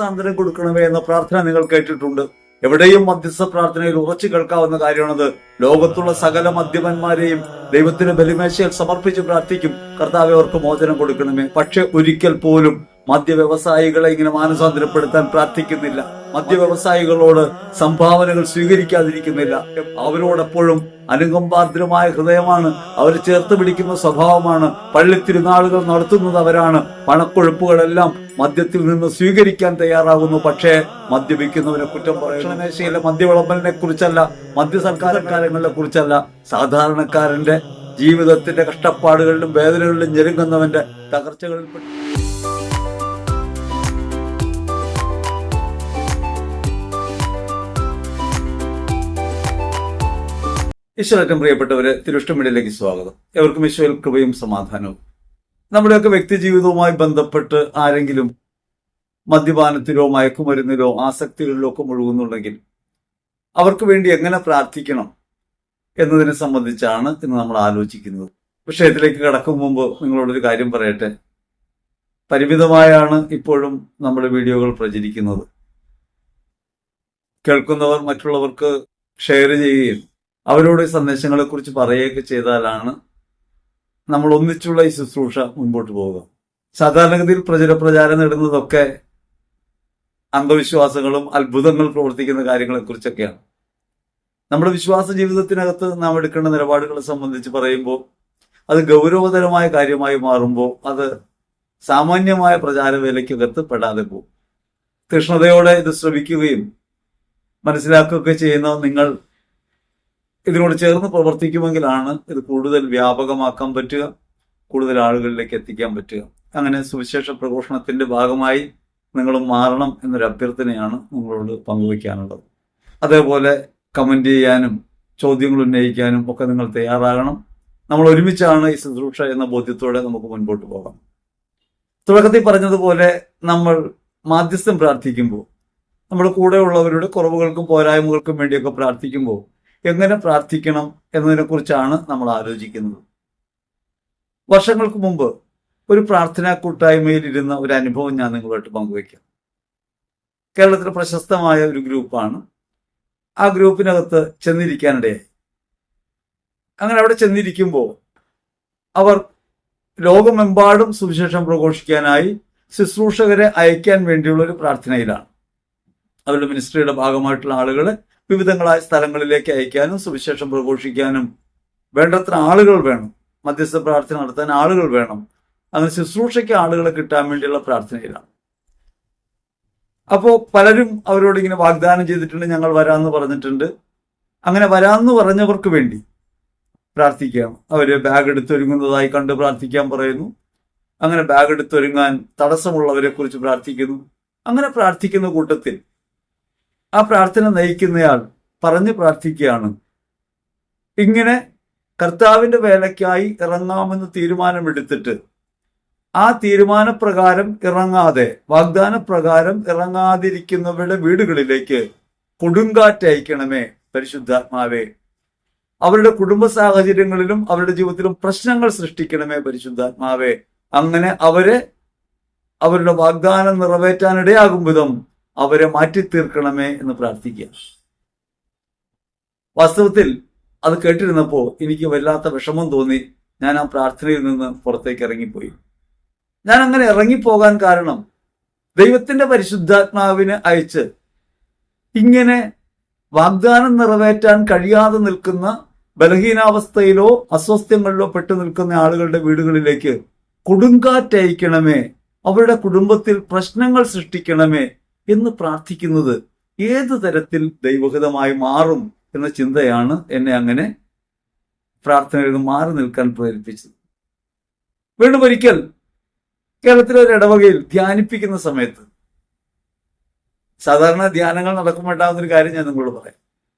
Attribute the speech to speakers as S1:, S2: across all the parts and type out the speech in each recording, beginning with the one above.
S1: മാനസാന്തരം കൊടുക്കണമേ എന്ന പ്രാർത്ഥന നിങ്ങൾ കേട്ടിട്ടുണ്ട്. എവിടെയും മധ്യസ്ഥ പ്രാർത്ഥനയിൽ ഉറച്ചു കേൾക്കാവുന്ന കാര്യമാണത്. ലോകത്തുള്ള സകല മദ്യപന്മാരെയും ദൈവത്തിന് ബലിമേശയിൽ സമർപ്പിച്ച് പ്രാർത്ഥിക്കും, കർത്താവേ അവർക്ക് മോചനം കൊടുക്കണമേ. പക്ഷെ ഒരിക്കൽ പോലും മദ്യവ്യവസായികളെ ഇങ്ങനെ മാനസാന്തരപ്പെടുത്താൻ പ്രാർത്ഥിക്കുന്നില്ല. മദ്യവ്യവസായികളോട് സംഭാവനകൾ സ്വീകരിക്കാതിരിക്കുന്നില്ല. അവരോടെപ്പോഴും അനുകമ്പാർദ്രമായ ഹൃദയമാണ്, അവർ ചേർത്ത് പിടിക്കുന്ന സ്വഭാവമാണ്. പള്ളി തിരുനാളുകൾ നടത്തുന്നത് അവരാണ്. പണക്കൊഴുപ്പുകളെല്ലാം മദ്യത്തിൽ നിന്ന് സ്വീകരിക്കാൻ തയ്യാറാകുന്നു. പക്ഷേ മദ്യപിക്കുന്നവനെ കുറ്റം പറയണ മേശയിലെ മദ്യവിളമ്പലിനെ കുറിച്ചല്ല, മദ്യസൽക്കാരക്കാരങ്ങളെ കുറിച്ചല്ല, സാധാരണക്കാരന്റെ ജീവിതത്തിന്റെ കഷ്ടപ്പാടുകളിലും വേദനകളിലും ഞെരുങ്ങുന്നവന്റെ തകർച്ചകളിൽ ഈശ്വരറ്റം പ്രിയപ്പെട്ടവരെ, തിരുഷ്ടമിടിലേക്ക് സ്വാഗതം. എവർക്കും ഈശ്വര കൃപയും സമാധാനവും. നമ്മുടെയൊക്കെ വ്യക്തി ജീവിതവുമായി ബന്ധപ്പെട്ട് ആരെങ്കിലും മദ്യപാനത്തിലോ മയക്കുമരുന്നിലോ ആസക്തികളിലോ ഒക്കെ മുഴുകുന്നുണ്ടെങ്കിൽ അവർക്ക് വേണ്ടി എങ്ങനെ പ്രാർത്ഥിക്കണം എന്നതിനെ സംബന്ധിച്ചാണ് ഇന്ന് നമ്മൾ ആലോചിക്കുന്നത്. വിഷയത്തിലേക്ക് കടക്കും മുമ്പ് നിങ്ങളോടൊരു കാര്യം പറയട്ടെ. പരിമിതമായാണ് ഇപ്പോഴും നമ്മുടെ വീഡിയോകൾ പ്രചരിക്കുന്നത്. കേൾക്കുന്നവർ മറ്റുള്ളവർക്ക് ഷെയർ ചെയ്യുകയും അവരോട് സന്ദേശങ്ങളെ കുറിച്ച് പറയുകയൊക്കെ ചെയ്താലാണ് നമ്മൾ ഒന്നിച്ചുള്ള ഈ ശുശ്രൂഷ മുൻപോട്ട് പോവുക. സാധാരണഗതിയിൽ പ്രചാരം നേടുന്നതൊക്കെ അന്ധവിശ്വാസങ്ങളും അത്ഭുതങ്ങൾ പ്രവർത്തിക്കുന്ന കാര്യങ്ങളെ കുറിച്ചൊക്കെയാണ്. നമ്മുടെ വിശ്വാസ ജീവിതത്തിനകത്ത് നാം എടുക്കേണ്ട നിലപാടുകളെ സംബന്ധിച്ച് പറയുമ്പോൾ അത് ഗൗരവതരമായ കാര്യമായി മാറുമ്പോൾ അത് സാമാന്യമായ പ്രചാരവേലയ്ക്കകത്ത് പെടാതെ പോകും. തീക്ഷ്ണതയോടെ ഇത് ശ്രവിക്കുകയും മനസ്സിലാക്കുകയൊക്കെ ചെയ്യുന്ന നിങ്ങൾ ഇതിനോട് ചേർന്ന് പ്രവർത്തിക്കുമെങ്കിലാണ് ഇത് കൂടുതൽ വ്യാപകമാക്കാൻ പറ്റുക, കൂടുതൽ ആളുകളിലേക്ക് എത്തിക്കാൻ പറ്റുക. അങ്ങനെ സുവിശേഷ പ്രഘോഷണത്തിന്റെ ഭാഗമായി നിങ്ങളും മാറണം എന്നൊരു അഭ്യർത്ഥനയാണ് നിങ്ങളോട് പങ്കുവയ്ക്കാനുള്ളത്. അതേപോലെ കമന്റ് ചെയ്യാനും ചോദ്യങ്ങൾ ഉന്നയിക്കാനും ഒക്കെ നിങ്ങൾ തയ്യാറാകണം. നമ്മൾ ഒരുമിച്ചാണ് ഈ ശുശ്രൂഷ എന്ന ബോധ്യത്തോടെ നമുക്ക് മുൻപോട്ട് പോകാം. തുടക്കത്തിൽ പറഞ്ഞതുപോലെ നമ്മൾ മാധ്യസ്ഥം പ്രാർത്ഥിക്കുമ്പോൾ, നമ്മുടെ കൂടെയുള്ളവരുടെ കുറവുകൾക്കും പോരായ്മകൾക്കും വേണ്ടിയൊക്കെ പ്രാർത്ഥിക്കുമ്പോൾ എങ്ങനെ പ്രാർത്ഥിക്കണം എന്നതിനെ കുറിച്ചാണ് നമ്മൾ ആലോചിക്കുന്നത്. വർഷങ്ങൾക്ക് മുമ്പ് ഒരു പ്രാർത്ഥനാ കൂട്ടായ്മയിൽ ഇരുന്ന ഒരു അനുഭവം ഞാൻ നിങ്ങളുമായിട്ട് പങ്കുവയ്ക്കാം. കേരളത്തിലെ പ്രശസ്തമായ ഒരു ഗ്രൂപ്പാണ്. ആ ഗ്രൂപ്പിനകത്ത് ചെന്നിരിക്കാനിടയായി. അങ്ങനെ അവിടെ ചെന്നിരിക്കുമ്പോൾ അവർ ലോകമെമ്പാടും സുവിശേഷം പ്രഘോഷിക്കാനായി ശുശ്രൂഷകരെ അയക്കാൻ വേണ്ടിയുള്ള ഒരു പ്രാർത്ഥനയിലാണ്. അവരുടെ മിനിസ്ട്രിയുടെ ഭാഗമായിട്ടുള്ള ആളുകളെ വിവിധങ്ങളായ സ്ഥലങ്ങളിലേക്ക് അയക്കാനും സുവിശേഷം പ്രഘോഷിക്കാനും വേണ്ടത്ര ആളുകൾ വേണം. മധ്യസ്ഥ പ്രാർത്ഥന നടത്താൻ ആളുകൾ വേണം. അങ്ങനെ ശുശ്രൂഷയ്ക്ക് ആളുകളെ കിട്ടാൻ വേണ്ടിയുള്ള പ്രാർത്ഥനയിലാണ്. അപ്പോൾ പലരും അവരോട് ഇങ്ങനെ വാഗ്ദാനം ചെയ്തിട്ടുണ്ട്, ഞങ്ങൾ വരാമെന്ന് പറഞ്ഞിട്ടുണ്ട്. അങ്ങനെ വരാമെന്ന് പറഞ്ഞവർക്ക് വേണ്ടി പ്രാർത്ഥിക്കാം. അവര് ബാഗ് എടുത്തൊരുങ്ങുന്നതായി കണ്ട് പ്രാർത്ഥിക്കാൻ പറയുന്നു. അങ്ങനെ ബാഗ് എടുത്തൊരുങ്ങാൻ തടസ്സമുള്ളവരെ കുറിച്ച് പ്രാർത്ഥിക്കുന്നു. അങ്ങനെ പ്രാർത്ഥിക്കുന്ന കൂട്ടത്തിൽ ആ പ്രാർത്ഥന നയിക്കുന്നയാൾ പറഞ്ഞ് പ്രാർത്ഥിക്കുകയാണ്, ഇങ്ങനെ കർത്താവിന്റെ വേലയ്ക്കായി ഇറങ്ങാമെന്ന് തീരുമാനമെടുത്തിട്ട് ആ തീരുമാനപ്രകാരം ഇറങ്ങാതെ, വാഗ്ദാനപ്രകാരം ഇറങ്ങാതിരിക്കുന്നവരുടെ വീടുകളിലേക്ക് കൊടുങ്കാറ്റ് അയക്കണമേ പരിശുദ്ധാത്മാവേ. അവരുടെ കുടുംബ സാഹചര്യങ്ങളിലും അവരുടെ ജീവിതത്തിലും പ്രശ്നങ്ങൾ സൃഷ്ടിക്കണമേ പരിശുദ്ധാത്മാവേ. അങ്ങനെ അവരുടെ വാഗ്ദാനം നിറവേറ്റാനിടയാകും വിധം അവരെ മാറ്റിത്തീർക്കണമേ എന്ന് പ്രാർത്ഥിക്കുക. വാസ്തവത്തിൽ അത് കേട്ടിരുന്നപ്പോൾ എനിക്ക് വല്ലാത്ത വിഷമം തോന്നി. ഞാൻ ആ പ്രാർത്ഥനയിൽ നിന്ന് പുറത്തേക്ക് ഇറങ്ങിപ്പോയി. ഞാൻ അങ്ങനെ ഇറങ്ങിപ്പോകാൻ കാരണം ദൈവത്തിന്റെ പരിശുദ്ധാത്മാവിനെ അയച്ച് ഇങ്ങനെ വാഗ്ദാനം നിറവേറ്റാൻ കഴിയാതെ നിൽക്കുന്ന, ബലഹീനാവസ്ഥയിലോ അസ്വസ്ഥങ്ങളിലോ പെട്ടു നിൽക്കുന്ന ആളുകളുടെ വീടുകളിലേക്ക് കൊടുങ്കാറ്റയക്കണമേ, അവരുടെ കുടുംബത്തിൽ പ്രശ്നങ്ങൾ സൃഷ്ടിക്കണമേ എന്ന് പ്രാർത്ഥിക്കുന്നത് ഏതു തരത്തിൽ ദൈവഹിതമായി മാറും എന്ന ചിന്തയാണ് എന്നെ അങ്ങനെ പ്രാർത്ഥനയിൽ നിന്ന് മാറി നിൽക്കാൻ പ്രേരിപ്പിച്ചത്. വീണ്ടും ഒരിക്കൽ കേരളത്തിലെ ഒരു ഇടവകയിൽ ധ്യാനിപ്പിക്കുന്ന സമയത്ത്, സാധാരണ ധ്യാനങ്ങൾ നടക്കുമ്പോൾ ഉണ്ടാകുന്നൊരു കാര്യം ഞാൻ നിങ്ങളോട് പറയാം.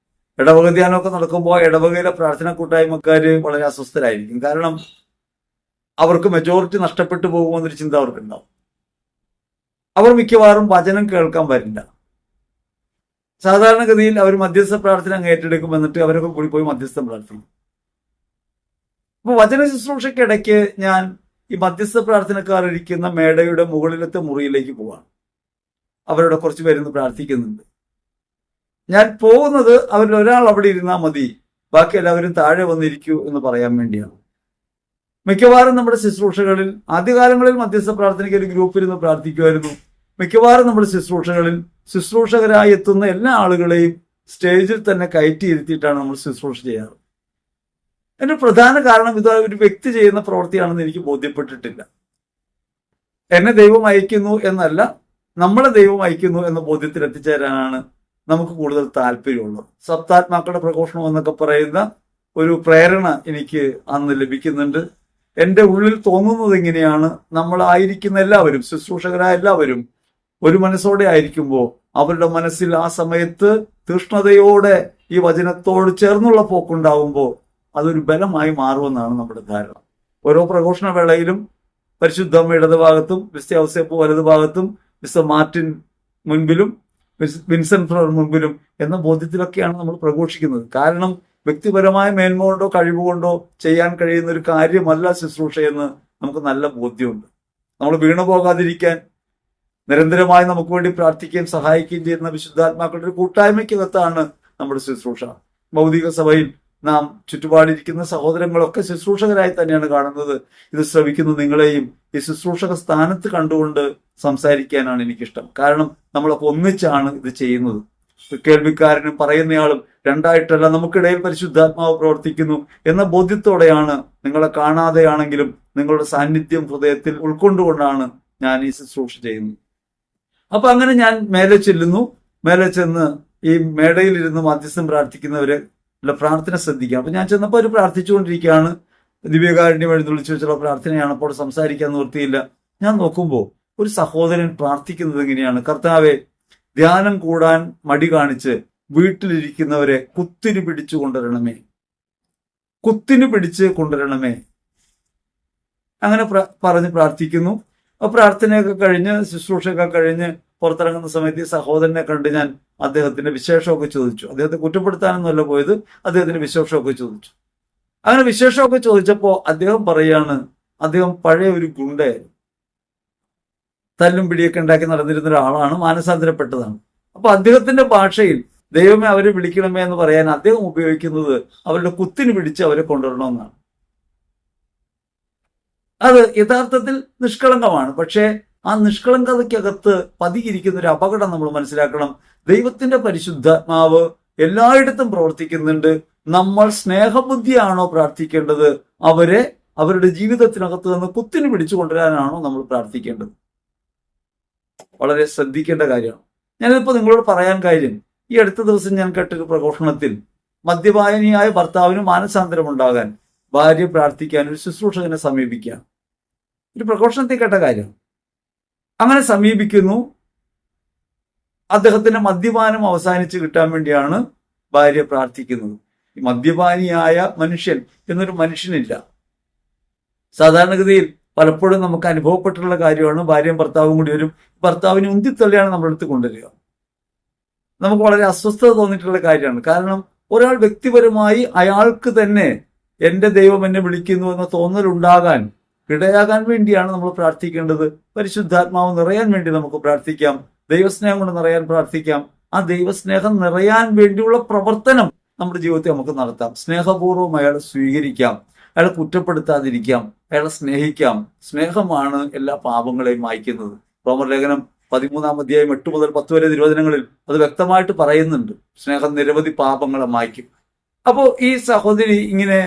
S1: ഇടവക ധ്യാനമൊക്കെ നടക്കുമ്പോൾ ഇടവകയിലെ പ്രാർത്ഥന കൂട്ടായ്മക്കാര് വളരെ അസ്വസ്ഥരായിരിക്കും. കാരണം അവർക്ക് മെജോറിറ്റി നഷ്ടപ്പെട്ടു പോകുമെന്നൊരു ചിന്ത അവർക്കുണ്ടാവും. അവർ മിക്കവാറും വചനം കേൾക്കാൻ വരില്ല. സാധാരണഗതിയിൽ അവർ മധ്യസ്ഥ പ്രാർത്ഥന അങ്ങ് ഏറ്റെടുക്കും. എന്നിട്ട് അവരൊക്കെ കൂടി പോയി മധ്യസ്ഥം പ്രാർത്ഥിക്കും. അപ്പൊ വചന ശുശ്രൂഷയ്ക്കിടയ്ക്ക് ഞാൻ ഈ മധ്യസ്ഥ പ്രാർത്ഥനക്കാർ ഇരിക്കുന്ന മേടയുടെ മുകളിലത്തെ മുറിയിലേക്ക് പോവാണ്. അവരുടെ കുറച്ച് പേരുന്ന് പ്രാർത്ഥിക്കുന്നുണ്ട്. ഞാൻ പോകുന്നത് അവരിൽ ഒരാൾ അവിടെ ഇരുന്നാൽ മതി, ബാക്കി എല്ലാവരും താഴെ വന്നിരിക്കൂ എന്ന് പറയാൻ വേണ്ടിയാണ്. മിക്കവാറും നമ്മുടെ ശുശ്രൂഷകളിൽ ആദ്യകാലങ്ങളിൽ മധ്യസ്ഥ പ്രാർത്ഥനയ്ക്ക് ഒരു ഗ്രൂപ്പിരുന്ന് പ്രാർത്ഥിക്കുമായിരുന്നു. മിക്കവാറും നമ്മുടെ ശുശ്രൂഷകളിൽ ശുശ്രൂഷകരായി എത്തുന്ന എല്ലാ ആളുകളെയും സ്റ്റേജിൽ തന്നെ കയറ്റിയിരുത്തിയിട്ടാണ് നമ്മൾ ശുശ്രൂഷ ചെയ്യാറ്. അതിന്റെ പ്രധാന കാരണം ഇത് ഒരു വ്യക്തി ചെയ്യുന്ന പ്രവൃത്തിയാണെന്ന് എനിക്ക് ബോധ്യപ്പെട്ടിട്ടില്ല. എന്നെ ദൈവം അയക്കുന്നു എന്നല്ല, നമ്മളെ ദൈവം അയക്കുന്നു എന്ന ബോധ്യത്തിൽ എത്തിച്ചേരാനാണ് നമുക്ക് കൂടുതൽ താല്പര്യമുള്ളത്. സപ്താത്മാക്കളുടെ പ്രഘോഷണം എന്നൊക്കെ പറയുന്ന ഒരു പ്രേരണ എനിക്ക് അന്ന് ലഭിക്കുന്നുണ്ട്. എൻ്റെ ഉള്ളിൽ തോന്നുന്നത് എങ്ങനെയാണ്, നമ്മളായിരിക്കുന്ന എല്ലാവരും, ശുശ്രൂഷകരായ എല്ലാവരും ഒരു മനസ്സോടെ ആയിരിക്കുമ്പോൾ അവരുടെ മനസ്സിൽ ആ സമയത്ത് തീഷ്ണതയോടെ ഈ വചനത്തോട് ചേർന്നുള്ള പോക്കുണ്ടാവുമ്പോൾ അതൊരു ബലമായി മാറുമെന്നാണ് നമ്മുടെ ധാരണ. ഓരോ പ്രഘോഷണ വേളയിലും പരിശുദ്ധമ്മ ഇടതുഭാഗത്തും മിസ്റ്റർ ഔസേപ്പ് വലതുഭാഗത്തും മിസ്റ്റർ മാർട്ടിൻ മുൻപിലും വിൻസെന്റ് ഫ്ലവർ മുൻപിലും എന്ന ബോധ്യത്തിലൊക്കെയാണ് നമ്മൾ പ്രഘോഷിക്കുന്നത്. കാരണം വ്യക്തിപരമായ മേന്മ കൊണ്ടോ കഴിവുകൊണ്ടോ ചെയ്യാൻ കഴിയുന്ന ഒരു കാര്യമല്ല ശുശ്രൂഷ എന്ന് നമുക്ക് നല്ല ബോധ്യമുണ്ട്. നമ്മൾ വീണു പോകാതിരിക്കാൻ നിരന്തരമായി നമുക്ക് വേണ്ടി പ്രാർത്ഥിക്കുകയും സഹായിക്കുകയും ചെയ്യുന്ന വിശുദ്ധാത്മാക്കളുടെ ഒരു കൂട്ടായ്മയ്ക്കകത്താണ് നമ്മുടെ ശുശ്രൂഷ. ഭൗതിക സഭയിൽ നാം ചുറ്റുപാടിരിക്കുന്ന സഹോദരങ്ങളൊക്കെ ശുശ്രൂഷകരായി തന്നെയാണ് കാണുന്നത്. ഇത് ശ്രവിക്കുന്ന നിങ്ങളെയും ഈ ശുശ്രൂഷക സ്ഥാനത്ത് കണ്ടുകൊണ്ട് സംസാരിക്കാനാണ് എനിക്കിഷ്ടം. കാരണം നമ്മളൊക്കെ ഒന്നിച്ചാണ് ഇത് ചെയ്യുന്നത്. കേൾവിക്കാരനും പറയുന്നയാളും രണ്ടായിട്ടല്ല, നമുക്കിടയിൽ പരിശുദ്ധാത്മാവ് പ്രവർത്തിക്കുന്നു എന്ന ബോധ്യത്തോടെയാണ്, നിങ്ങളെ കാണാതെയാണെങ്കിലും നിങ്ങളുടെ സാന്നിധ്യം ഹൃദയത്തിൽ ഉൾക്കൊണ്ടുകൊണ്ടാണ് ഞാൻ ഈ ശുശ്രൂഷ ചെയ്യുന്നത്. അപ്പൊ അങ്ങനെ ഞാൻ മേലെ ചെല്ലുന്നു. മേലെ ചെന്ന് ഈ മേടയിലിരുന്ന് മധ്യസ്ഥം പ്രാർത്ഥിക്കുന്നവരെ പ്രാർത്ഥന ശ്രദ്ധിക്കാം. അപ്പൊ ഞാൻ ചെന്നപ്പോൾ അവർ പ്രാർത്ഥിച്ചുകൊണ്ടിരിക്കുകയാണ്. ദിവ്യകാരുണ്യം എഴുന്നള്ളിച്ചു വെച്ചുള്ള പ്രാർത്ഥനയാണ്. അപ്പോൾ സംസാരിക്കാൻ നിവൃത്തിയില്ല. ഞാൻ നോക്കുമ്പോൾ ഒരു സഹോദരൻ പ്രാർത്ഥിക്കുന്നത് എങ്ങനെയാണ്: കർത്താവെ, ധ്യാനം കൂടാൻ മടി കാണിച്ച് വീട്ടിലിരിക്കുന്നവരെ കുത്തിനു പിടിച്ചു കൊണ്ടുവരണമേ, കുത്തിനു പിടിച്ച് കൊണ്ടുവരണമേ. അങ്ങനെ പറഞ്ഞ് പ്രാർത്ഥിക്കുന്നു. ആ പ്രാർത്ഥനയൊക്കെ കഴിഞ്ഞ് ശുശ്രൂഷയൊക്കെ കഴിഞ്ഞ് പുറത്തിറങ്ങുന്ന സമയത്ത് ഈ സഹോദരനെ കണ്ട് ഞാൻ അദ്ദേഹത്തിന്റെ വിശേഷമൊക്കെ ചോദിച്ചു. അദ്ദേഹത്തെ കുറ്റപ്പെടുത്താനൊന്നുമല്ല പോയത്, അദ്ദേഹത്തിന്റെ വിശേഷമൊക്കെ ചോദിച്ചു. അങ്ങനെ വിശേഷമൊക്കെ ചോദിച്ചപ്പോൾ അദ്ദേഹം പറയാണ്, അദ്ദേഹം പഴയ ഒരു ഗുണ്ടയായിരുന്നു. തല്ലും പിടിയൊക്കെ ഉണ്ടാക്കി നടന്നിരുന്ന ഒരാളാണ്, മാനസാന്തരപ്പെട്ടതാണ്. അപ്പൊ അദ്ദേഹത്തിന്റെ ഭാഷയിൽ ദൈവമേ അവരെ വിളിക്കണമേ എന്ന് പറയാൻ അദ്ദേഹം ഉപയോഗിക്കുന്നത് അവരുടെ കുത്തിന് പിടിച്ച് അവരെ കൊണ്ടുവരണമെന്നാണ്. അത് യഥാർത്ഥത്തിൽ നിഷ്കളങ്കമാണ്. പക്ഷേ ആ നിഷ്കളങ്കതയ്ക്കകത്ത് പതിയിരിക്കുന്ന ഒരു അപകടം നമ്മൾ മനസ്സിലാക്കണം. ദൈവത്തിന്റെ പരിശുദ്ധാത്മാവ് എല്ലായിടത്തും പ്രവർത്തിക്കുന്നുണ്ട്. നമ്മൾ സ്നേഹബുദ്ധിയാണോ പ്രാർത്ഥിക്കേണ്ടത്, അവരെ അവരുടെ ജീവിതത്തിനകത്ത് നിന്ന് കുത്തിന് പിടിച്ചു കൊണ്ടുവരാനാണോ നമ്മൾ പ്രാർത്ഥിക്കേണ്ടത്? വളരെ ശ്രദ്ധിക്കേണ്ട കാര്യമാണ്. ഞാനിപ്പോ നിങ്ങളോട് പറയാൻ കാര്യം, ഈ അടുത്ത ദിവസം ഞാൻ കേട്ടൊരു പ്രഘോഷണത്തിൽ മദ്യപാനിയായ ഭർത്താവിന് മാനസാന്തരം ഉണ്ടാകാൻ ഭാര്യ പ്രാർത്ഥിക്കാൻ ഒരു ശുശ്രൂഷകനെ സമീപിക്കുക. ഒരു പ്രഘോഷണത്തിൽ കേട്ട കാര്യം. അങ്ങനെ സമീപിക്കുന്നു. അദ്ദേഹത്തിന്റെ മദ്യപാനം അവസാനിച്ച് കിട്ടാൻ വേണ്ടിയാണ് ഭാര്യ പ്രാർത്ഥിക്കുന്നത്. ഈ മദ്യപാനിയായ മനുഷ്യൻ എന്നൊരു മനുഷ്യനില്ല. സാധാരണഗതിയിൽ പലപ്പോഴും നമുക്ക് അനുഭവപ്പെട്ടിട്ടുള്ള കാര്യമാണ്, ഭാര്യയും ഭർത്താവും കൂടി വരും, ഭർത്താവിനെ ഉന്തിത്തള്ളിയാണ് നമ്മളെടുത്ത് കൊണ്ടുവരിക. നമുക്ക് വളരെ അസ്വസ്ഥത തോന്നിയിട്ടുള്ള കാര്യമാണ്. കാരണം ഒരാൾ വ്യക്തിപരമായി അയാൾക്ക് തന്നെ എന്റെ ദൈവം എന്നെ വിളിക്കുന്നു എന്ന തോന്നലുണ്ടാകാൻ ഇടയാകാൻ വേണ്ടിയാണ് നമ്മൾ പ്രാർത്ഥിക്കേണ്ടത്. പരിശുദ്ധാത്മാവ് നിറയാൻ വേണ്ടി നമുക്ക് പ്രാർത്ഥിക്കാം. ദൈവസ്നേഹം കൊണ്ട് നിറയാൻ പ്രാർത്ഥിക്കാം. ആ ദൈവസ്നേഹം നിറയാൻ വേണ്ടിയുള്ള പ്രവർത്തനം നമ്മുടെ ജീവിതത്തിൽ നമുക്ക് നടത്താം. സ്നേഹപൂർവ്വം അയാളെ സ്വീകരിക്കാം, അയാളെ കുറ്റപ്പെടുത്താതിരിക്കാം, അയാളെ സ്നേഹിക്കാം. സ്നേഹമാണ് എല്ലാ പാപങ്ങളെയും മായ്ക്കുന്നത്. റോമർ ലേഖനം 13-ാം അധ്യായം 8 മുതൽ 10 വരെ തിരുവചനങ്ങളിൽ അത് വ്യക്തമായിട്ട് പറയുന്നുണ്ട്. സ്നേഹം നിരവധി പാപങ്ങളെ മായ്ക്കും. അപ്പോൾ ഈ സഹോദരി ഇങ്ങനെ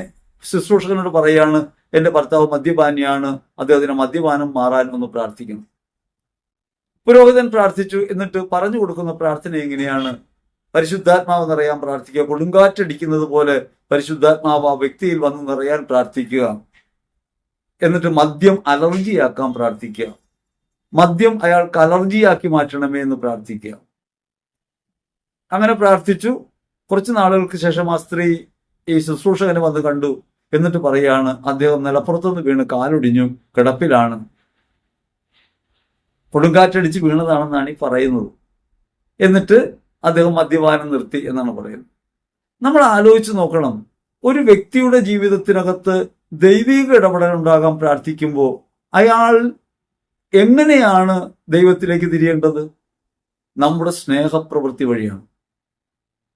S1: ശുശ്രൂഷകനോട് പറയാണ്, എന്റെ ഭർത്താവ് മദ്യപാനിയാണ്, അദ്ദേഹത്തിന് മദ്യപാനം മാറാൻ ഒന്ന് പ്രാർത്ഥിക്കണം. പുരോഹിതൻ പ്രാർത്ഥിച്ചു. എന്നിട്ട് പറഞ്ഞു കൊടുക്കുന്ന പ്രാർത്ഥന എങ്ങനെയാണ്: പരിശുദ്ധാത്മാവ് നിറയാൻ പ്രാർത്ഥിക്കുക, കൊടുങ്കാറ്റടിക്കുന്നത് പോലെ പരിശുദ്ധാത്മാവ് ആ വ്യക്തിയിൽ വന്ന് നിറയാൻ പ്രാർത്ഥിക്കുക. എന്നിട്ട് മദ്യം അലർജിയാക്കാൻ പ്രാർത്ഥിക്കുക, മദ്യം അയാൾക്ക് അലർജിയാക്കി മാറ്റണമേ എന്ന് പ്രാർത്ഥിക്കുക. അങ്ങനെ പ്രാർത്ഥിച്ചു. കുറച്ച് നാളുകൾക്ക് ശേഷം ആ സ്ത്രീ ഈ ശുശ്രൂഷകനെ വന്ന് കണ്ടു. എന്നിട്ട് പറയാണ്, അദ്ദേഹം നിലപ്പുറത്തുനിന്ന് വീണ് കാലൊടിഞ്ഞു, കിടപ്പിലാണ്, കൊടുങ്കാറ്റടിച്ച് വീണതാണെന്നാണ് ഈ പറയുന്നത്. എന്നിട്ട് അദ്ദേഹം മദ്യപാനം നിർത്തി എന്നാണ് പറയുന്നത്. നമ്മൾ ആലോചിച്ച് നോക്കണം, ഒരു വ്യക്തിയുടെ ജീവിതത്തിനകത്ത് ദൈവിക ഇടപെടൽ ഉണ്ടാകാൻ പ്രാർത്ഥിക്കുമ്പോൾ അയാൾ എങ്ങനെയാണ് ദൈവത്തിലേക്ക് തിരിയേണ്ടത്? നമ്മുടെ സ്നേഹപ്രവൃത്തി വഴിയാണ്.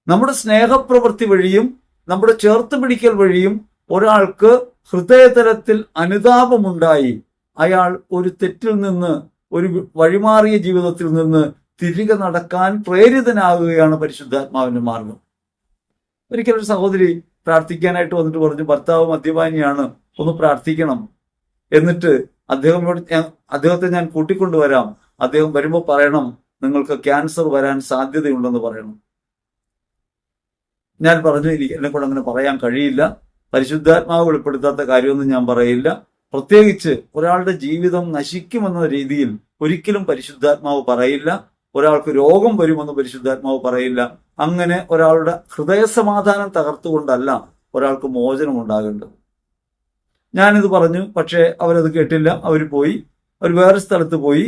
S1: നമ്മുടെ സ്നേഹപ്രവൃത്തി വഴിയും നമ്മുടെ ചേർത്ത് പിടിക്കൽ വഴിയും ഒരാൾക്ക് ഹൃദയതലത്തിൽ അനുതാപമുണ്ടായി അയാൾ ഒരു തെറ്റിൽ നിന്ന്, ഒരു വഴിമാറിയ ജീവിതത്തിൽ നിന്ന് തിരികെ നടക്കാൻ പ്രേരിതനാകുകയാണ് പരിശുദ്ധാത്മാവിന്റെ മാർഗം. ഒരിക്കലൊരു സഹോദരി പ്രാർത്ഥിക്കാനായിട്ട് വന്നിട്ട് പറഞ്ഞു, ഭർത്താവ് മദ്യപാനിയാണ്, ഒന്ന് പ്രാർത്ഥിക്കണം. എന്നിട്ട് അദ്ദേഹത്തെ ഞാൻ കൂട്ടിക്കൊണ്ടുവരാം, അദ്ദേഹം വരുമ്പോൾ പറയണം നിങ്ങൾക്ക് ക്യാൻസർ വരാൻ സാധ്യതയുണ്ടെന്ന് പറയണം. ഞാൻ പറഞ്ഞു, എന്നെ കൊണ്ട് അങ്ങനെ പറയാൻ കഴിയില്ല, പരിശുദ്ധാത്മാവ് വെളിപ്പെടുത്താത്ത കാര്യമൊന്നും ഞാൻ പറയില്ല. പ്രത്യേകിച്ച് ഒരാളുടെ ജീവിതം നശിക്കുമെന്ന രീതിയിൽ ഒരിക്കലും പരിശുദ്ധാത്മാവ് പറയില്ല. ഒരാൾക്ക് രോഗം വരുമെന്ന് പരിശുദ്ധാത്മാവ് പറയില്ല. അങ്ങനെ ഒരാളുടെ ഹൃദയസമാധാനം തകർത്തുകൊണ്ടല്ല ഒരാൾക്ക് മോചനം ഉണ്ടാകേണ്ടത്. ഞാനിത് പറഞ്ഞു, പക്ഷേ അവരത് കേട്ടില്ല. അവർ വേറെ സ്ഥലത്ത് പോയി.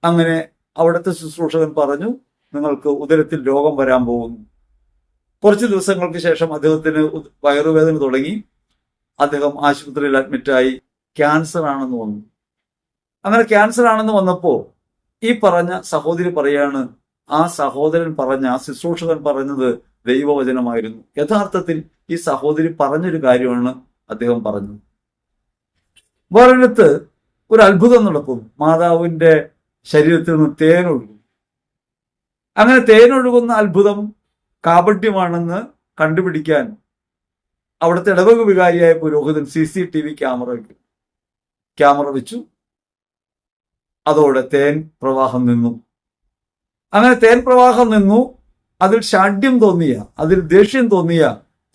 S1: അങ്ങനെ അവിടുത്തെ ശുശ്രൂഷകൻ പറഞ്ഞു, നിങ്ങൾക്ക് ഉദരത്തിൽ രോഗം വരാൻ പോകുന്നു. കുറച്ച് ദിവസങ്ങൾക്ക് ശേഷം അദ്ദേഹത്തിന് വയറുവേദന തുടങ്ങി. അദ്ദേഹം ആശുപത്രിയിൽ അഡ്മിറ്റായി. ക്യാൻസർ ആണെന്ന് വന്നു. അങ്ങനെ ക്യാൻസർ ആണെന്ന് വന്നപ്പോൾ ഈ പറഞ്ഞ സഹോദരി പറയാണ്, ആ സഹോദരൻ പറഞ്ഞ, ആ ശുശ്രൂഷകൻ പറഞ്ഞത് ദൈവവചനമായിരുന്നു. യഥാർത്ഥത്തിൽ ഈ സഹോദരി പറഞ്ഞൊരു കാര്യമാണ് അദ്ദേഹം പറഞ്ഞത്. വേറൊരിടത്ത് ഒരു അത്ഭുതം നടക്കും. മാതാവിന്റെ ശരീരത്തിൽ നിന്ന് തേനൊഴുകും. അങ്ങനെ തേനൊഴുകുന്ന അത്ഭുതം കാപട്യമാണെന്ന് കണ്ടുപിടിക്കാൻ അവിടുത്തെ ഇടവക വികാരിയായ പുരോഹിതൻ CCTV ക്യാമറ വെച്ചു. അതോടെ തേൻ പ്രവാഹം നിന്നു. അങ്ങനെ തേൻ പ്രവാഹം നിന്നു. അതിൽ ഷാഢ്യം തോന്നിയ, അതിൽ ദേഷ്യം തോന്നിയ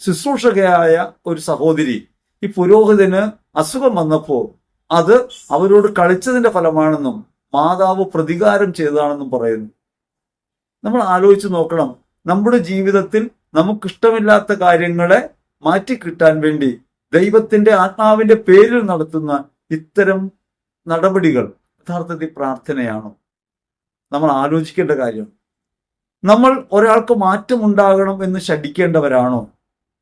S1: ശുശ്രൂഷകയായ ഒരു സഹോദരി ഈ പുരോഹിതന് അസുഖം വന്നപ്പോൾ അത് അവരോട് കളിച്ചതിന്റെ ഫലമാണെന്നും മാതാവ് പ്രതികാരം ചെയ്തതാണെന്നും പറയുന്നു. നമ്മൾ ആലോചിച്ച് നോക്കണം, നമ്മുടെ ജീവിതത്തിൽ നമുക്കിഷ്ടമില്ലാത്ത കാര്യങ്ങളെ മാറ്റിക്കിട്ടാൻ വേണ്ടി ദൈവത്തിന്റെ ആത്മാവിന്റെ പേരിൽ നടത്തുന്ന ഇത്തരം നടപടികൾ യഥാർത്ഥത്തിൽ പ്രാർത്ഥനയാണോ? നമ്മൾ ആലോചിക്കേണ്ട കാര്യം. നമ്മൾ ഒരാൾക്ക് മാറ്റമുണ്ടാകണം എന്ന് ശഠിക്കേണ്ടവരാണോ?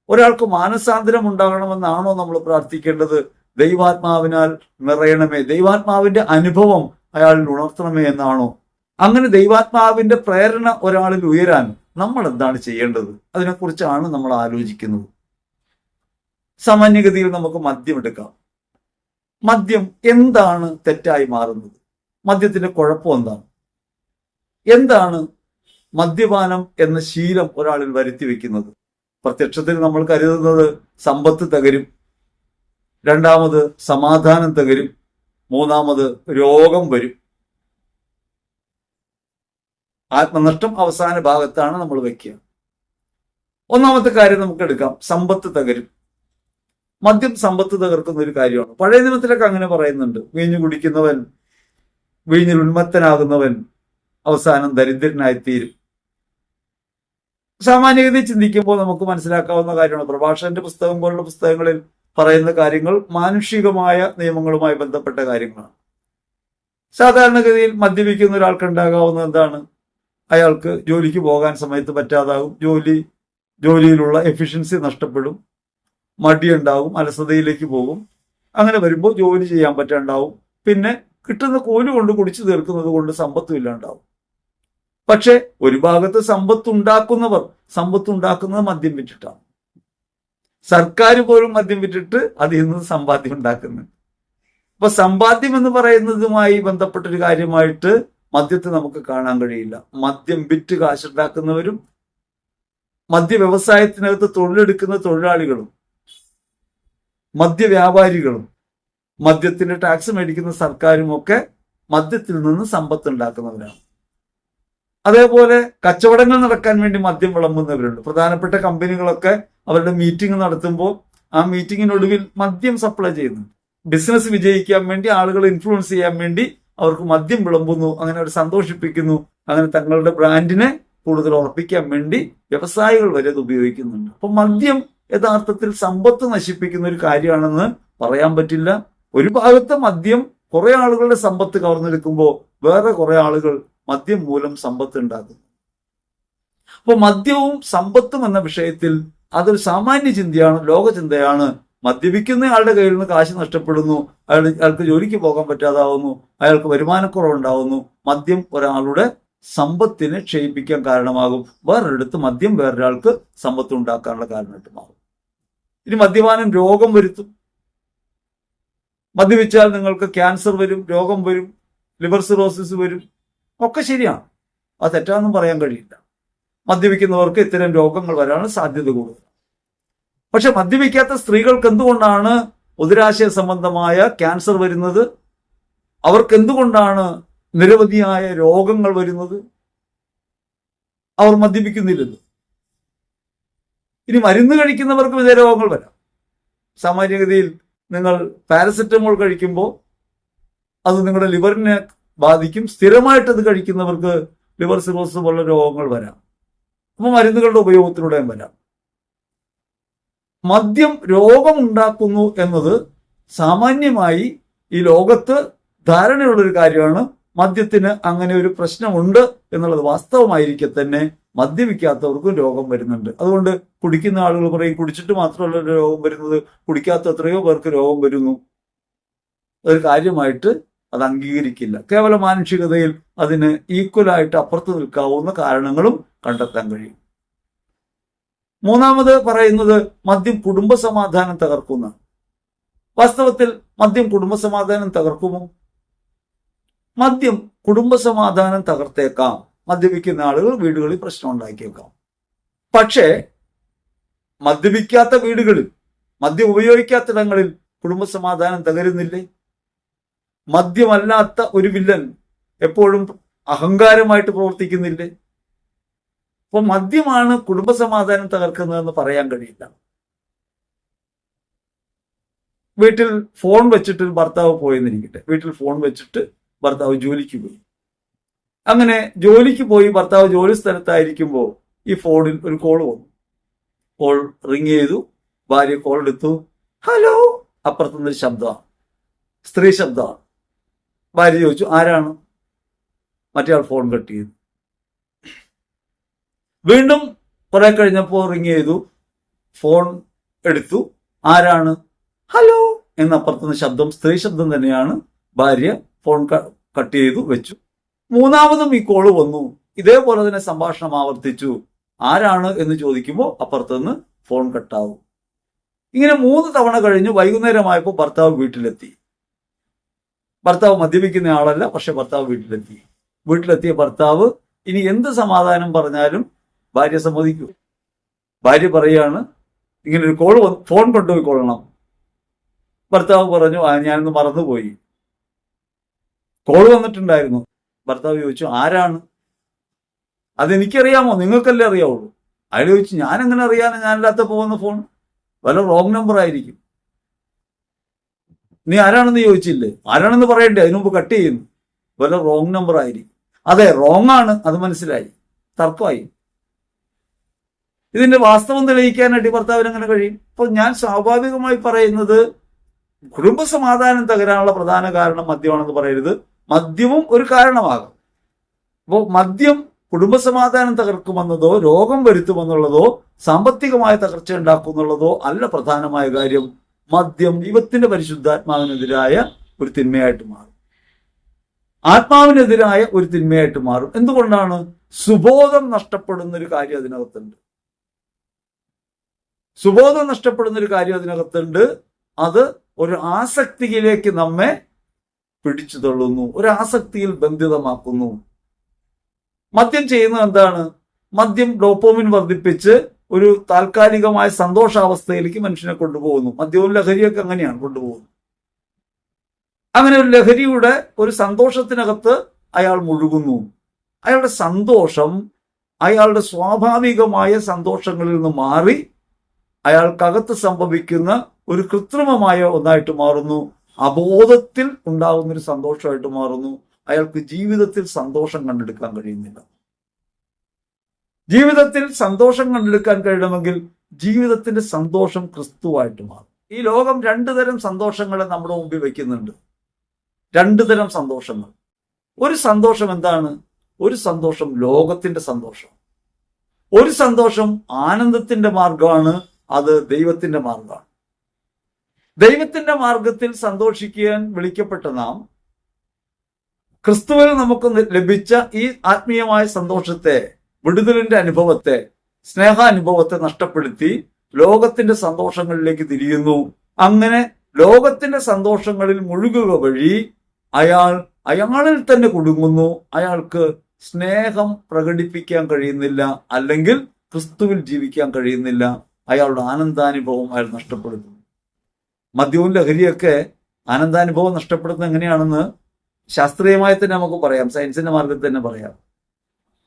S1: ഒരാൾക്ക് മാനസാന്തരം ഉണ്ടാകണമെന്നാണോ നമ്മൾ പ്രാർത്ഥിക്കേണ്ടത്? ദൈവാത്മാവിനാൽ നിറയണമേ, ദൈവാത്മാവിന്റെ അനുഭവം അയാളിൽ ഉണർത്തണമേ എന്നാണോ? അങ്ങനെ ദൈവാത്മാവിന്റെ പ്രേരണ ഒരാളിൽ ഉയരാൻ നമ്മൾ എന്താണ് ചെയ്യേണ്ടത്? അതിനെക്കുറിച്ചാണ് നമ്മൾ ആലോചിക്കുന്നത്. സാമാന്യഗതിയിൽ നമുക്ക് മദ്യം എടുക്കാം. മദ്യം എന്താണ് തെറ്റായി മാറുന്നത്? മദ്യത്തിന്റെ കുഴപ്പം എന്താണ്? എന്താണ് മദ്യപാനം എന്ന ശീലം ഒരാളിൽ വരുത്തി വെക്കുന്നത്? പ്രത്യക്ഷത്തിൽ നമ്മൾ കരുതുന്നത് സമ്പത്ത് തകരും, രണ്ടാമത് സമാധാനം തകരും, മൂന്നാമത് രോഗം വരും. ആത്മനഷ്ടം അവസാന ഭാഗത്താണ് നമ്മൾ വെക്കുക. ഒന്നാമത്തെ കാര്യം നമുക്ക് എടുക്കാം, സമ്പത്ത് തകരും. മദ്യം സമ്പത്ത് തകർക്കുന്ന ഒരു കാര്യമാണ്. പഴയ ദിനത്തിലൊക്കെ അങ്ങനെ പറയുന്നുണ്ട്, വീഞ്ഞു കുടിക്കുന്നവൻ, വീഞ്ഞിൽ ഉന്മത്തനാകുന്നവൻ അവസാനം ദരിദ്രനായിത്തീരും. സാമാന്യഗതി ചിന്തിക്കുമ്പോൾ നമുക്ക് മനസ്സിലാക്കാവുന്ന കാര്യമാണ്. പ്രഭാഷകന്റെ പുസ്തകം പോലുള്ള പുസ്തകങ്ങളിൽ പറയുന്ന കാര്യങ്ങൾ മാനുഷികമായ നിയമങ്ങളുമായി ബന്ധപ്പെട്ട കാര്യങ്ങളാണ്. സാധാരണഗതിയിൽ മദ്യപിക്കുന്ന ഒരാൾക്ക് ഉണ്ടാകാവുന്ന എന്താണ്? അയാൾക്ക് ജോലിക്ക് പോകാൻ സമയത്ത് പറ്റാതാകും, ജോലിയിലുള്ള എഫിഷ്യൻസി നഷ്ടപ്പെടും, മടിയുണ്ടാവും, അലസതയിലേക്ക് പോകും. അങ്ങനെ വരുമ്പോൾ ജോലി ചെയ്യാൻ പറ്റാണ്ടാവും. പിന്നെ കിട്ടുന്ന കൂലി കൊണ്ട് കുടിച്ചു തീർക്കുന്നത് കൊണ്ട് സമ്പത്തും ഇല്ലാണ്ടാവും. പക്ഷെ ഒരു ഭാഗത്ത് സമ്പത്തുണ്ടാക്കുന്നത് മദ്യം വിറ്റിട്ടാണ്. സർക്കാർ പോലും മദ്യം വിറ്റിട്ട് അതിൽ നിന്ന് സമ്പാദ്യം ഉണ്ടാക്കുന്നുണ്ട്. അപ്പൊ സമ്പാദ്യം എന്ന് പറയുന്നതുമായി ബന്ധപ്പെട്ടൊരു കാര്യമായിട്ട് മദ്യത്തെ നമുക്ക് കാണാൻ കഴിയില്ല. മദ്യം വിറ്റ് കാശുണ്ടാക്കുന്നവരും മദ്യ വ്യവസായത്തിനകത്ത് തൊഴിലെടുക്കുന്ന തൊഴിലാളികളും മദ്യവ്യാപാരികളും മദ്യത്തിന്റെ ടാക്സ് മേടിക്കുന്ന സർക്കാരും ഒക്കെ മദ്യത്തിൽ നിന്ന് സമ്പത്ത് ഉണ്ടാക്കുന്നവരാണ്. അതേപോലെ കച്ചവടങ്ങൾ നടക്കാൻ വേണ്ടി മദ്യം വിളമ്പുന്നവരുണ്ട്. പ്രധാനപ്പെട്ട കമ്പനികളൊക്കെ അവരുടെ മീറ്റിംഗ് നടത്തുമ്പോൾ ആ മീറ്റിങ്ങിനൊടുവിൽ മദ്യം സപ്ലൈ ചെയ്യുന്നുണ്ട്. ബിസിനസ് വിജയിക്കാൻ വേണ്ടി, ആളുകളെ ഇൻഫ്ലുവൻസ് ചെയ്യാൻ വേണ്ടി അവർക്ക് മദ്യം വിളമ്പുന്നു, അങ്ങനെ അവർ സന്തോഷിപ്പിക്കുന്നു. അങ്ങനെ തങ്ങളുടെ ബ്രാൻഡിനെ കൂടുതൽ ഉറപ്പിക്കാൻ വേണ്ടി വ്യവസായികൾ വരെ അത് ഉപയോഗിക്കുന്നുണ്ട്. അപ്പൊ മദ്യം യഥാർത്ഥത്തിൽ സമ്പത്ത് നശിപ്പിക്കുന്ന ഒരു കാര്യമാണെന്ന് പറയാൻ പറ്റില്ല. ഒരു ഭാഗത്ത് മദ്യം കുറെ ആളുകളുടെ സമ്പത്ത് കവർന്നെടുക്കുമ്പോൾ വേറെ കുറെ ആളുകൾ മദ്യം മൂലം സമ്പത്ത് ഉണ്ടാക്കുന്നു. അപ്പൊ മദ്യവും സമ്പത്തും എന്ന വിഷയത്തിൽ അതൊരു സാമാന്യ ചിന്തയാണ്, ലോക ചിന്തയാണ്. മദ്യപിക്കുന്നയാളുടെ കയ്യിൽ നിന്ന് കാശ് നഷ്ടപ്പെടുന്നു, അയാൾക്ക് ജോലിക്ക് പോകാൻ പറ്റാതാവുന്നു, അയാൾക്ക് വരുമാനക്കുറവുണ്ടാവുന്നു. മദ്യം ഒരാളുടെ സമ്പത്തിനെ ക്ഷയിപ്പിക്കാൻ കാരണമാകും. വേറൊരിടത്ത് മദ്യം വേറൊരാൾക്ക് സമ്പത്ത് ഉണ്ടാക്കാനുള്ള കാരണമായിട്ട് മാറും. ഇനി മദ്യപാനം രോഗം വരുത്തും. മദ്യപിച്ചാൽ നിങ്ങൾക്ക് ക്യാൻസർ വരും, രോഗം വരും, ലിവർ സിറോസിസ് വരും. ഒക്കെ ശരിയാണ്, അത് തെറ്റാണെന്നും പറയാൻ കഴിയില്ല. മദ്യപിക്കുന്നവർക്ക് ഇത്തരം രോഗങ്ങൾ വരാനുള്ള സാധ്യത കൂടുതൽ. പക്ഷെ മദ്യപിക്കാത്ത സ്ത്രീകൾക്ക് എന്തുകൊണ്ടാണ് ഉദരാശയ സംബന്ധമായ ക്യാൻസർ വരുന്നത്? അവർക്ക് എന്തുകൊണ്ടാണ് നിരവധിയായ രോഗങ്ങൾ വരുന്നത്? അവർ മദ്യപിക്കുന്നില്ലല്ലോ. ഇനി മരുന്ന് കഴിക്കുന്നവർക്കും ഇതേ രോഗങ്ങൾ വരാം. സാമാന്യഗതിയിൽ നിങ്ങൾ പാരസെറ്റമോൾ കഴിക്കുമ്പോൾ അത് നിങ്ങളുടെ ലിവറിനെ ബാധിക്കും. സ്ഥിരമായിട്ട് അത് കഴിക്കുന്നവർക്ക് ലിവർ സിറോസിസ് പോലുള്ള രോഗങ്ങൾ വരാം. അപ്പോൾ മരുന്നുകളുടെ ഉപയോഗത്തിലൂടെയും വരാം. മദ്യം രോഗമുണ്ടാക്കുന്നു എന്നത് സാമാന്യമായി ഈ ലോകത്ത് ധാരണയുള്ളൊരു കാര്യമാണ്. മദ്യത്തിന് അങ്ങനെ ഒരു പ്രശ്നമുണ്ട് എന്നുള്ളത് വാസ്തവമായിരിക്കെ തന്നെ മദ്യപിക്കാത്തവർക്കും രോഗം വരുന്നുണ്ട്. അതുകൊണ്ട് കുടിക്കുന്ന ആളുകൾ പറയും കുടിച്ചിട്ട് മാത്രമല്ല രോഗം വരുന്നത്, കുടിക്കാത്ത എത്രയോ പേർക്ക് രോഗം വരുന്നു. ഒരു കാര്യമായിട്ട് അത് അംഗീകരിക്കില്ല. കേവല മാനുഷികതയിൽ അതിന് ഈക്വലായിട്ട് അപ്പുറത്ത് നിൽക്കാവുന്ന കാരണങ്ങളും കണ്ടെത്താൻ കഴിയും. മൂന്നാമത് പറയുന്നത് മദ്യം കുടുംബസമാധാനം തകർക്കുന്ന. വാസ്തവത്തിൽ മദ്യം കുടുംബസമാധാനം തകർക്കുമോ? മദ്യം കുടുംബസമാധാനം തകർത്തേക്കാം. മദ്യപിക്കുന്ന ആളുകൾ വീടുകളിൽ പ്രശ്നം ഉണ്ടാക്കിയേക്കാം. പക്ഷേ മദ്യപിക്കാത്ത വീടുകളിൽ, മദ്യം ഉപയോഗിക്കാത്തിടങ്ങളിൽ കുടുംബസമാധാനം തകരുന്നില്ലേ? മദ്യമല്ലാത്ത ഒരു വില്ലൻ എപ്പോഴും അഹങ്കാരമായിട്ട് പ്രവർത്തിക്കുന്നില്ലേ? അപ്പൊ മദ്യമാണ് കുടുംബസമാധാനം തകർക്കുന്നതെന്ന് പറയാൻ കഴിയില്ല. വീട്ടിൽ ഫോൺ വെച്ചിട്ട് ഭർത്താവ് പോയെന്നിരിക്കട്ടെ. വീട്ടിൽ ഫോൺ വെച്ചിട്ട് ഭർത്താവ് ജോലിക്ക് പോയി. അങ്ങനെ ജോലിക്ക് പോയി ഭർത്താവ് ജോലി സ്ഥലത്തായിരിക്കുമ്പോൾ ഈ ഫോണിൽ ഒരു കോൾ വന്നു. കോൾ റിങ് ചെയ്തു. ഭാര്യ കോൾ എടുത്തു. ഹലോ. അപ്പുറത്തുനിന്നൊരു ശബ്ദമാണ്, സ്ത്രീ ശബ്ദമാണ്. ഭാര്യ ചോദിച്ചു ആരാണ്? മറ്റേയാൾ ഫോൺ കട്ട് ചെയ്തു. വീണ്ടും കുറെ കഴിഞ്ഞപ്പോൾ റിങ് ചെയ്തു. ഫോൺ എടുത്തു. ആരാണ്? ഹലോ എന്നപ്പുറത്തുനിന്ന് ശബ്ദം, സ്ത്രീ ശബ്ദം തന്നെയാണ്. ഭാര്യ ഫോൺ കട്ട് ചെയ്തു വെച്ചു. മൂന്നാമതും ഈ കോള് വന്നു. ഇതേപോലെ തന്നെ സംഭാഷണം ആവർത്തിച്ചു. ആരാണ് എന്ന് ചോദിക്കുമ്പോൾ അപ്പുറത്തുനിന്ന് ഫോൺ കട്ടാവും. ഇങ്ങനെ 3 തവണ കഴിഞ്ഞു. വൈകുന്നേരമായപ്പോൾ ഭർത്താവ് വീട്ടിലെത്തി. ഭർത്താവ് മദ്യപിക്കുന്ന ആളല്ല, പക്ഷെ ഭർത്താവ് വീട്ടിലെത്തി. വീട്ടിലെത്തിയ ഭർത്താവ് ഇനി എന്ത് സമാധാനം പറഞ്ഞാലും ഭാര്യ സമ്മതിക്കൂ. ഭാര്യ പറയാണ് ഇങ്ങനെ ഒരു കോള് ഫോൺ കൊണ്ടുപോയി കൊള്ളണം. ഭർത്താവ് പറഞ്ഞു ഞാനൊന്ന് മറന്നുപോയി, കോള് വന്നിട്ടുണ്ടായിരുന്നു. ഭർത്താവ് ചോദിച്ചു ആരാണ്? അതെനിക്കറിയാമോ? നിങ്ങൾക്കല്ലേ അറിയാവുള്ളൂ. അയാൾ ചോദിച്ചു ഞാൻ എങ്ങനെ അറിയാനാ? ഞാനില്ലാത്ത പോകുന്ന ഫോൺ വല്ല റോങ് നമ്പർ ആയിരിക്കും. നീ ആരാണെന്ന് ചോദിച്ചില്ലേ? ആരാണെന്ന് പറയണ്ടേ? അതിനുമുമ്പ് കട്ട് ചെയ്യുന്നു. വല്ല റോങ് നമ്പർ ആയിരിക്കും. അതെ, റോങ് ആണ്, അത് മനസ്സിലായി. തർക്കമായി. ഇതിന്റെ വാസ്തവം തെളിയിക്കാനായിട്ട് ഭർത്താവിന് എങ്ങനെ കഴിയും? അപ്പൊ ഞാൻ സ്വാഭാവികമായി പറയുന്നത് കുടുംബസമാധാനം തകരാനുള്ള പ്രധാന കാരണം മദ്യമാണെന്ന് പറയരുത്. മദ്യവും ഒരു കാരണമാകും. അപ്പോൾ മദ്യം കുടുംബസമാധാനം തകർക്കുമെന്നതോ രോഗം വരുത്തുമെന്നുള്ളതോ സാമ്പത്തികമായ തകർച്ച ഉണ്ടാക്കുന്നുള്ളതോ അല്ല പ്രധാനമായ കാര്യം. മദ്യം ദൈവത്തിന്റെ പരിശുദ്ധാത്മാവിനെതിരായ ഒരു തിന്മയായിട്ട് മാറും. ആത്മാവിനെതിരായ ഒരു തിന്മയായിട്ട് മാറും. എന്തുകൊണ്ടാണ്? സുബോധം നഷ്ടപ്പെടുന്ന ഒരു കാര്യം അതിനകത്തുണ്ട്. സുബോധം നഷ്ടപ്പെടുന്ന ഒരു കാര്യം അതിനകത്തുണ്ട്. അത് ഒരു ആസക്തിയിലേക്ക് നമ്മെ പിടിച്ചു തള്ളുന്നു, ഒരു ആസക്തിയിൽ ബന്ധിതമാക്കുന്നു. മദ്യം ചെയ്യുന്നത് എന്താണ്? മദ്യം ഡോപ്പോമിൻ വർദ്ധിപ്പിച്ച് ഒരു താൽക്കാലികമായ സന്തോഷാവസ്ഥയിലേക്ക് മനുഷ്യനെ കൊണ്ടുപോകുന്നു. മദ്യവും ലഹരിയൊക്കെ അങ്ങനെയാണ് കൊണ്ടുപോകുന്നത്. അങ്ങനെ ഒരു ലഹരിയുടെ ഒരു സന്തോഷത്തിനകത്ത് അയാൾ മുഴുകുന്നു. അയാളുടെ സന്തോഷം അയാളുടെ സ്വാഭാവികമായ സന്തോഷങ്ങളിൽ നിന്ന് മാറി അയാൾക്കകത്ത് സംഭവിക്കുന്ന ഒരു കൃത്രിമമായ ഒന്നായിട്ട് മാറുന്നു. അബോധത്തിൽ ഉണ്ടാകുന്നൊരു സന്തോഷമായിട്ട് മാറുന്നു. അയാൾക്ക് ജീവിതത്തിൽ സന്തോഷം കണ്ടെടുക്കാൻ കഴിയുന്നില്ല. ജീവിതത്തിൽ സന്തോഷം കണ്ടെടുക്കാൻ കഴിയണമെങ്കിൽ ജീവിതത്തിന്റെ സന്തോഷം ക്രിസ്തുവായിട്ട് മാറും. ഈ ലോകം 2 തരം സന്തോഷങ്ങളെ നമ്മുടെ മുമ്പിൽ വയ്ക്കുന്നുണ്ട്. 2 തരം സന്തോഷങ്ങൾ. ഒരു സന്തോഷം എന്താണ്? ഒരു സന്തോഷം ലോകത്തിന്റെ സന്തോഷം. ഒരു സന്തോഷം ആനന്ദത്തിന്റെ മാർഗമാണ്. അത് ദൈവത്തിന്റെ മാർഗമാണ്. ദൈവത്തിന്റെ മാർഗത്തിൽ സന്തോഷിക്കാൻ വിളിക്കപ്പെട്ട നാം ക്രിസ്തുവിൽ നമുക്ക് ലഭിച്ച ഈ ആത്മീയമായ സന്തോഷത്തെ, വിടുതലിന്റെ അനുഭവത്തെ, സ്നേഹാനുഭവത്തെ നഷ്ടപ്പെടുത്തി ലോകത്തിന്റെ സന്തോഷങ്ങളിലേക്ക് തിരിയുന്നു. അങ്ങനെ ലോകത്തിന്റെ സന്തോഷങ്ങളിൽ മുഴുകുക വഴി അയാളിൽ തന്നെ കുടുങ്ങുന്നു. അയാൾക്ക് സ്നേഹം പ്രകടിപ്പിക്കാൻ കഴിയുന്നില്ല, അല്ലെങ്കിൽ ക്രിസ്തുവിൽ ജീവിക്കാൻ കഴിയുന്നില്ല. അയാളുടെ ആനന്ദാനുഭവം അയാൾ നഷ്ടപ്പെടുന്നു. മദ്യവും ലഹരിയൊക്കെ ആനന്ദാനുഭവം നഷ്ടപ്പെടുന്നത് എങ്ങനെയാണെന്ന് ശാസ്ത്രീയമായി തന്നെ നമുക്ക് പറയാം, സയൻസിന്റെ മാർഗത്തിൽ തന്നെ പറയാം.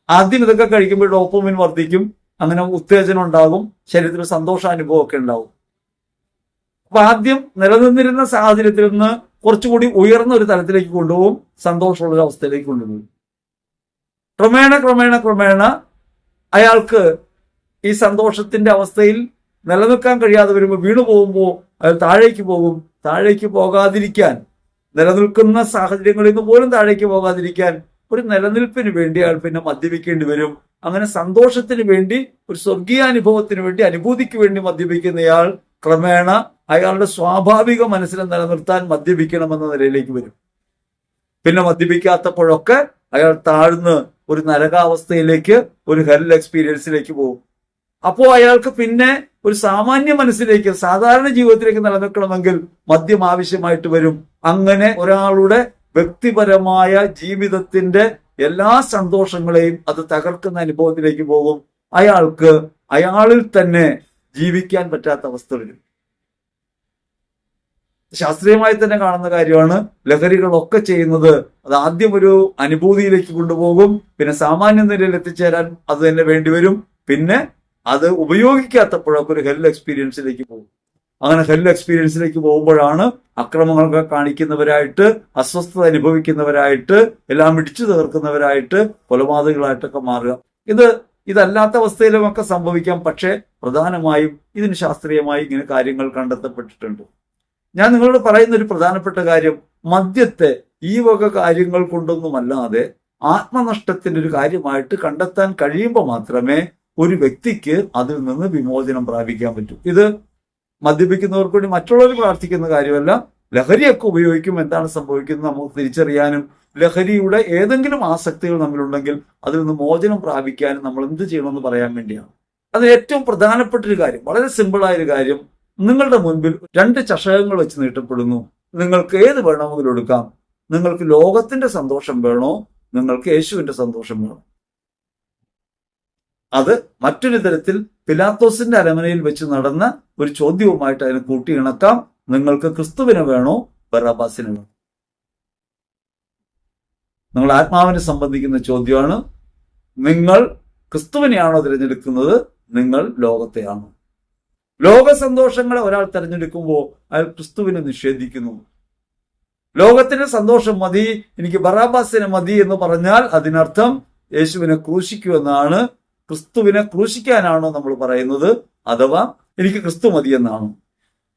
S1: ആദ്യം ഇതൊക്കെ കഴിക്കുമ്പോൾ ഡോപ്പമിൻ വർദ്ധിക്കും, അങ്ങനെ ഉത്തേജനം ഉണ്ടാകും, ശരീരത്തിൽ സന്തോഷാനുഭവം ഒക്കെ ഉണ്ടാവും. അപ്പൊ ആദ്യം നിലനിന്നിരുന്ന സാഹചര്യത്തിൽ നിന്ന് കുറച്ചുകൂടി ഉയർന്ന ഒരു തലത്തിലേക്ക് കൊണ്ടുപോകും, സന്തോഷമുള്ള ഒരു അവസ്ഥയിലേക്ക് കൊണ്ടുപോകും. ക്രമേണ ക്രമേണ ക്രമേണ അയാൾക്ക് ഈ സന്തോഷത്തിന്റെ അവസ്ഥയിൽ നിലനിൽക്കാൻ കഴിയാതെ വരുമ്പോൾ, വീണു പോകുമ്പോൾ അയാൾ താഴേക്ക് പോകും. താഴേക്ക് പോകാതിരിക്കാൻ, നിലനിൽക്കുന്ന സാഹചര്യങ്ങളിൽ നിന്ന് പോലും താഴേക്ക് പോകാതിരിക്കാൻ ഒരു നിലനിൽപ്പിന് വേണ്ടി അയാൾ പിന്നെ മദ്യപിക്കേണ്ടി വരും. അങ്ങനെ സന്തോഷത്തിന് വേണ്ടി, ഒരു സ്വർഗീയാനുഭവത്തിന് വേണ്ടി, അനുഭൂതിക്ക് വേണ്ടി മദ്യപിക്കുന്നയാൾ ക്രമേണ അയാളുടെ സ്വാഭാവിക മനസ്സിനെ നിലനിർത്താൻ മദ്യപിക്കണമെന്ന നിലയിലേക്ക് വരും. പിന്നെ മദ്യപിക്കാത്തപ്പോഴൊക്കെ അയാൾ താഴ്ന്ന് ഒരു നരകാവസ്ഥയിലേക്ക്, ഒരു ഹെൽ എക്സ്പീരിയൻസിലേക്ക് പോകും. അപ്പോൾ അയാൾക്ക് പിന്നെ ഒരു സാമാന്യ മനസ്സിലേക്ക്, സാധാരണ ജീവിതത്തിലേക്ക് നിലനിൽക്കണമെങ്കിൽ മദ്യം ആവശ്യമായിട്ട് വരും. അങ്ങനെ ഒരാളുടെ വ്യക്തിപരമായ ജീവിതത്തിന്റെ എല്ലാ സന്തോഷങ്ങളെയും അത് തകർക്കുന്ന അനുഭവത്തിലേക്ക് പോകും. അയാൾക്ക് അയാളിൽ തന്നെ ജീവിക്കാൻ പറ്റാത്ത അവസ്ഥ വരും. ശാസ്ത്രീയമായി തന്നെ കാണുന്ന കാര്യമാണ്. ലഹരികളൊക്കെ ചെയ്യുന്നത് അത് ആദ്യം ഒരു അനുഭൂതിയിലേക്ക് കൊണ്ടുപോകും, പിന്നെ സാമാന്യ നിലയിൽ എത്തിച്ചേരാൻ അത് തന്നെ വേണ്ടിവരും, പിന്നെ അത് ഉപയോഗിക്കാത്തപ്പോഴൊക്കെ ഒരു ഹെൽ എക്സ്പീരിയൻസിലേക്ക് പോകും. അങ്ങനെ ഹെൽ എക്സ്പീരിയൻസിലേക്ക് പോകുമ്പോഴാണ് അക്രമങ്ങളൊക്കെ കാണിക്കുന്നവരായിട്ട്, അസ്വസ്ഥത അനുഭവിക്കുന്നവരായിട്ട്, എല്ലാം ഇടിച്ചു തീർക്കുന്നവരായിട്ട്, കൊലപാതകളായിട്ടൊക്കെ മാറുക. ഇതല്ലാത്ത അവസ്ഥയിലുമൊക്കെ സംഭവിക്കാം. പക്ഷേ പ്രധാനമായും ഇതിന് ശാസ്ത്രീയമായി ഇങ്ങനെ കാര്യങ്ങൾ കണ്ടെത്തപ്പെട്ടിട്ടുണ്ട്. ഞാൻ നിങ്ങളോട് പറയുന്ന ഒരു പ്രധാനപ്പെട്ട കാര്യം, മദ്യത്തെ ഈ വക കാര്യങ്ങൾ കൊണ്ടൊന്നുമല്ലാതെ ആത്മനഷ്ടത്തിന്റെ ഒരു കാര്യമായിട്ട് കണ്ടെത്താൻ കഴിയുമ്പോൾ മാത്രമേ ഒരു വ്യക്തിക്ക് അതിൽ നിന്ന് വിമോചനം പ്രാപിക്കാൻ പറ്റൂ. ഇത് മദ്യപിക്കുന്നവർക്ക് വേണ്ടി മറ്റുള്ളവർ പ്രാർത്ഥിക്കുന്ന കാര്യമല്ല. ലഹരിയൊക്കെ ഉപയോഗിക്കും, എന്താണ് സംഭവിക്കുന്നത് നമുക്ക് തിരിച്ചറിയാനും, ലഹരിയുടെ ഏതെങ്കിലും ആസക്തികൾ നമ്മളുണ്ടെങ്കിൽ അതിൽ നിന്ന് മോചനം പ്രാപിക്കാനും നമ്മൾ എന്ത് ചെയ്യണമെന്ന് പറയാൻ വേണ്ടിയാണ്. അത് ഏറ്റവും പ്രധാനപ്പെട്ട ഒരു കാര്യം, വളരെ സിമ്പിളായൊരു കാര്യം. നിങ്ങളുടെ മുൻപിൽ 2 ചഷകങ്ങൾ വെച്ച് നീട്ടപ്പെടുന്നു. നിങ്ങൾക്ക് ഏത് വേണമെങ്കിലും എടുക്കാം. നിങ്ങൾക്ക് ലോകത്തിന്റെ സന്തോഷം വേണോ, നിങ്ങൾക്ക് യേശുവിന്റെ സന്തോഷം വേണോ? അത് മറ്റൊരു തരത്തിൽ പിലാത്തോസിന്റെ അരമനയിൽ വെച്ച് നടന്ന ഒരു ചോദ്യവുമായിട്ട് അതിനെ കൂട്ടിയിണക്കാം. നിങ്ങൾക്ക് ക്രിസ്തുവിനെ വേണോ, ബറാബാസിനെ വേണോ? നിങ്ങൾ ആത്മാവിനെ സംബന്ധിക്കുന്ന ചോദ്യമാണ്. നിങ്ങൾ ക്രിസ്തുവിനെയാണോ തിരഞ്ഞെടുക്കുന്നത്, നിങ്ങൾ ലോകത്തെയാണോ? ലോക സന്തോഷങ്ങളെ ഒരാൾ തിരഞ്ഞെടുക്കുമ്പോൾ അയാൾ ക്രിസ്തുവിനെ നിഷേധിക്കുന്നു. ലോകത്തിന്റെ സന്തോഷം മതി, എനിക്ക് ബറാബാസിനെ മതി എന്ന് പറഞ്ഞാൽ അതിനർത്ഥം യേശുവിനെ ക്രൂശിക്കുമെന്നാണ്. ക്രിസ്തുവിനെ ക്രൂശിക്കാനാണോ നമ്മൾ പറയുന്നത്, അഥവാ എനിക്ക് ക്രിസ്തു മതി എന്നാണോ?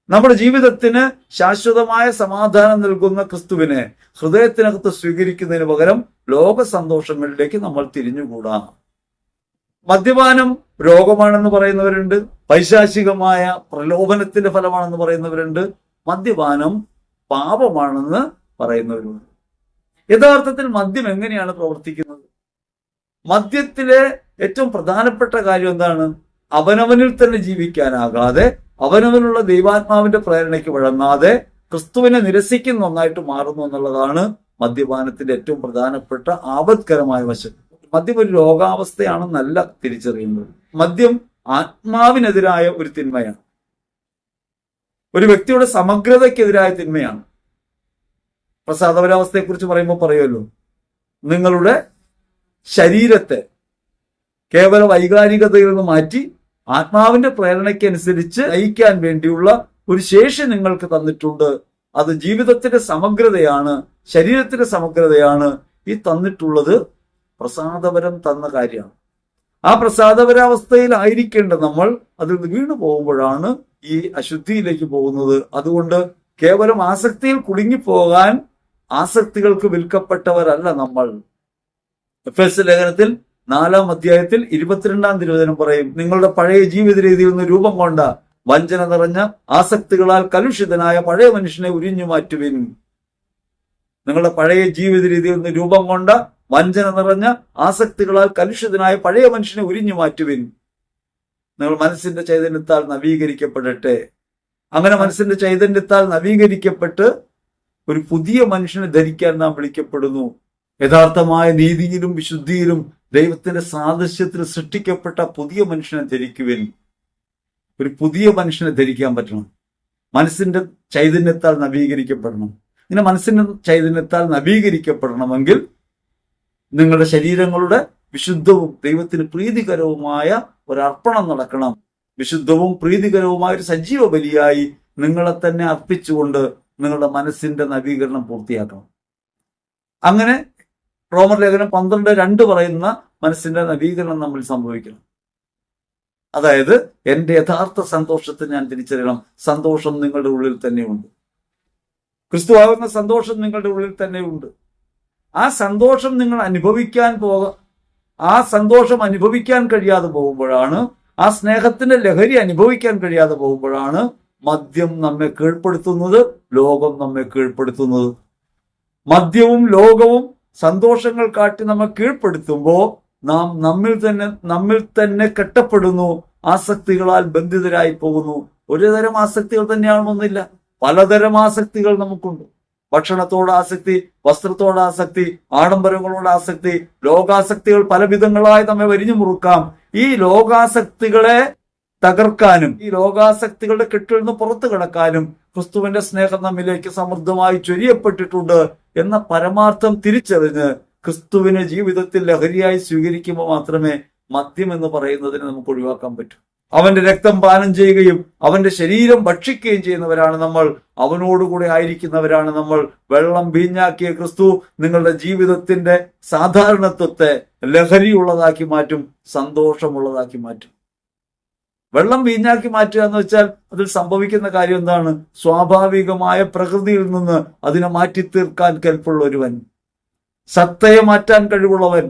S1: നമ്മുടെ ജീവിതത്തിന് ശാശ്വതമായ സമാധാനം നൽകുന്ന ക്രിസ്തുവിനെ ഹൃദയത്തിനകത്ത് സ്വീകരിക്കുന്നതിന് പകരം ലോക സന്തോഷങ്ങളിലേക്ക് നമ്മൾ തിരിഞ്ഞുകൂടാ. മദ്യപാനം രോഗമാണെന്ന് പറയുന്നവരുണ്ട്, പൈശാചികമായ പ്രലോഭനത്തിന്റെ ഫലമാണെന്ന് പറയുന്നവരുണ്ട്, മദ്യപാനം പാപമാണെന്ന് പറയുന്നവരുണ്ട്. യഥാർത്ഥത്തിൽ മദ്യം എങ്ങനെയാണ് പ്രവർത്തിക്കുന്നത്? മദ്യത്തിലെ ഏറ്റവും പ്രധാനപ്പെട്ട കാര്യം എന്താണ്? അവനവനിൽ തന്നെ ജീവിക്കാനാകാതെ, അവനവനുള്ള ദൈവാത്മാവിന്റെ പ്രേരണയ്ക്ക് വഴങ്ങാതെ ക്രിസ്തുവിനെ നിരസിക്കുന്ന ഒന്നായിട്ട് മാറുന്നു എന്നുള്ളതാണ് മദ്യപാനത്തിന്റെ ഏറ്റവും പ്രധാനപ്പെട്ട ആപത്കരമായ വശം. മദ്യം ഒരു രോഗാവസ്ഥയാണെന്നല്ല തിരിച്ചറിയുന്നത്. മദ്യം ആത്മാവിനെതിരായ ഒരു തിന്മയാണ്, ഒരു വ്യക്തിയുടെ സമഗ്രതയ്ക്കെതിരായ തിന്മയാണ്. പ്രസാദപരാവസ്ഥയെക്കുറിച്ച് പറയുമ്പോൾ പറയുമല്ലോ, നിങ്ങളുടെ ശരീരത്തെ കേവല വൈകാരികതയിൽ നിന്ന് മാറ്റി ആത്മാവിന്റെ പ്രേരണയ്ക്കനുസരിച്ച് നയിക്കാൻ വേണ്ടിയുള്ള ഒരു ശേഷി നിങ്ങൾക്ക് തന്നിട്ടുണ്ട്. അത് ജീവിതത്തിന്റെ സമഗ്രതയാണ്, ശരീരത്തിന്റെ സമഗ്രതയാണ്. ഈ തന്നിട്ടുള്ളത് പ്രസാദപരം തന്ന കാര്യമാണ്. ആ പ്രസാദപരാവസ്ഥയിലായിരിക്കേണ്ട നമ്മൾ അതിൽ നിന്ന് വീണു പോകുമ്പോഴാണ് ഈ അശുദ്ധിയിലേക്ക് പോകുന്നത്. അതുകൊണ്ട് കേവലം ആസക്തിയിൽ കുടുങ്ങിപ്പോകാൻ ആസക്തികൾക്ക് വിൽക്കപ്പെട്ടവരല്ല നമ്മൾ. എഫേസ്യ ലേഖനത്തിൽ 4-ാം അധ്യായത്തിൽ 22-ാം തിരുവചനം പറയും, നിങ്ങളുടെ പഴയ ജീവിത രീതിയിൽ നിന്ന് രൂപം കൊണ്ട വഞ്ചന നിറഞ്ഞ ആസക്തികളാൽ കലുഷിതനായ പഴയ മനുഷ്യനെ ഉരിഞ്ഞു മാറ്റുവിൻ. നിങ്ങളുടെ പഴയ ജീവിത രീതിയിൽ നിന്ന് രൂപം കൊണ്ട വഞ്ചന നിറഞ്ഞ ആസക്തികളാൽ കലുഷിതനായ പഴയ മനുഷ്യനെ ഉരിഞ്ഞു മാറ്റുവിൻ. നിങ്ങൾ മനസ്സിന്റെ ചൈതന്യത്താൽ നവീകരിക്കപ്പെടട്ടെ. അങ്ങനെ മനസ്സിന്റെ ചൈതന്യത്താൽ നവീകരിക്കപ്പെട്ട് ഒരു പുതിയ മനുഷ്യനെ ധരിക്കാൻ നാം വിളിക്കപ്പെടുന്നു. യഥാർത്ഥമായ നീതിയിലും വിശുദ്ധിയിലും ദൈവത്തിന്റെ സാദൃശ്യത്തിൽ സൃഷ്ടിക്കപ്പെട്ട പുതിയ മനുഷ്യനെ ധരിക്കുവിൻ. ഒരു പുതിയ മനുഷ്യനെ ധരിക്കാൻ പറ്റണം. മനസ്സിന്റെ ചൈതന്യത്താൽ നവീകരിക്കപ്പെടണം. ഇങ്ങനെ മനസ്സിന്റെ ചൈതന്യത്താൽ നവീകരിക്കപ്പെടണമെങ്കിൽ നിങ്ങളുടെ ശരീരങ്ങളുടെ വിശുദ്ധവും ദൈവത്തിന് പ്രീതികരവുമായ ഒരർപ്പണം നടക്കണം. വിശുദ്ധവും പ്രീതികരവുമായ ഒരു സജീവ ബലിയായി നിങ്ങളെ തന്നെ അർപ്പിച്ചുകൊണ്ട് നിങ്ങളുടെ മനസ്സിന്റെ നവീകരണം പൂർത്തിയാക്കണം. അങ്ങനെ റോമർ ലേഖനം 12:2 പറയുന്ന മനസ്സിന്റെ നവീകരണം നമ്മൾ സംഭവിക്കണം. അതായത് എന്റെ യഥാർത്ഥ സന്തോഷത്തെ ഞാൻ തിരിച്ചറിയണം. സന്തോഷം നിങ്ങളുടെ ഉള്ളിൽ തന്നെയുണ്ട്. ക്രിസ്തുവാകുന്ന സന്തോഷം നിങ്ങളുടെ ഉള്ളിൽ തന്നെയുണ്ട്. ആ സന്തോഷം നിങ്ങൾ ആ സന്തോഷം അനുഭവിക്കാൻ കഴിയാതെ പോകുമ്പോഴാണ്, ആ സ്നേഹത്തിന്റെ ലഹരി അനുഭവിക്കാൻ കഴിയാതെ പോകുമ്പോഴാണ് മദ്യം നമ്മെ കീഴ്പ്പെടുത്തുന്നത്, ലോകം നമ്മെ കീഴ്പ്പെടുത്തുന്നത്. മദ്യവും ലോകവും സന്തോഷങ്ങൾ കാട്ടി നമ്മെ കീഴ്പ്പെടുത്തുമ്പോൾ നാം നമ്മിൽ തന്നെ കെട്ടപ്പെടുന്നു, ആസക്തികളാൽ ബന്ധിതരായി പോകുന്നു. ഒരു തരം ആസക്തികൾ തന്നെയാണെന്നൊന്നില്ല, പലതരം ആസക്തികൾ നമുക്കുണ്ട്. ഭക്ഷണത്തോട് ആസക്തി, വസ്ത്രത്തോട് ആസക്തി, ആഡംബരങ്ങളോട് ആസക്തി, ലോകാസക്തികൾ പല വിധങ്ങളായി നമ്മെ വരിഞ്ഞു മുറുക്കാം. ഈ ലോകാസക്തികളെ തകർക്കാനും ഈ ലോകാസക്തികളുടെ കെട്ടിൽ നിന്ന് പുറത്തു കിടക്കാനും ക്രിസ്തുവിന്റെ സ്നേഹം നമ്മിലേക്ക് സമൃദ്ധമായി ചൊരിയപ്പെട്ടിട്ടുണ്ട് എന്ന പരമാർത്ഥം തിരിച്ചറിഞ്ഞ് ക്രിസ്തുവിനെ ജീവിതത്തിൽ ലഹരിയായി സ്വീകരിക്കുമ്പോൾ മാത്രമേ മദ്യം എന്ന് പറയുന്നതിനെ നമുക്ക് ഒഴിവാക്കാൻ പറ്റൂ. അവന്റെ രക്തം പാനം ചെയ്യുകയും അവന്റെ ശരീരം ഭക്ഷിക്കുകയും ചെയ്യുന്നവരാണ് നമ്മൾ. അവനോടുകൂടെ ആയിരിക്കുന്നവരാണ് നമ്മൾ. വെള്ളം വീഞ്ഞാക്കിയ ക്രിസ്തു നിങ്ങളുടെ ജീവിതത്തിന്റെ സാധാരണത്വത്തെ ലഹരിയുള്ളതാക്കി മാറ്റും, സന്തോഷമുള്ളതാക്കി മാറ്റും. വെള്ളം വീഞ്ഞാക്കി മാറ്റുക എന്ന് വെച്ചാൽ അതിൽ സംഭവിക്കുന്ന കാര്യം എന്താണ്? സ്വാഭാവികമായ പ്രകൃതിയിൽ നിന്ന് അതിനെ മാറ്റിത്തീർക്കാൻ കെൽപ്പുള്ള ഒരുവൻ, സത്തയെ മാറ്റാൻ കഴിവുള്ളവൻ,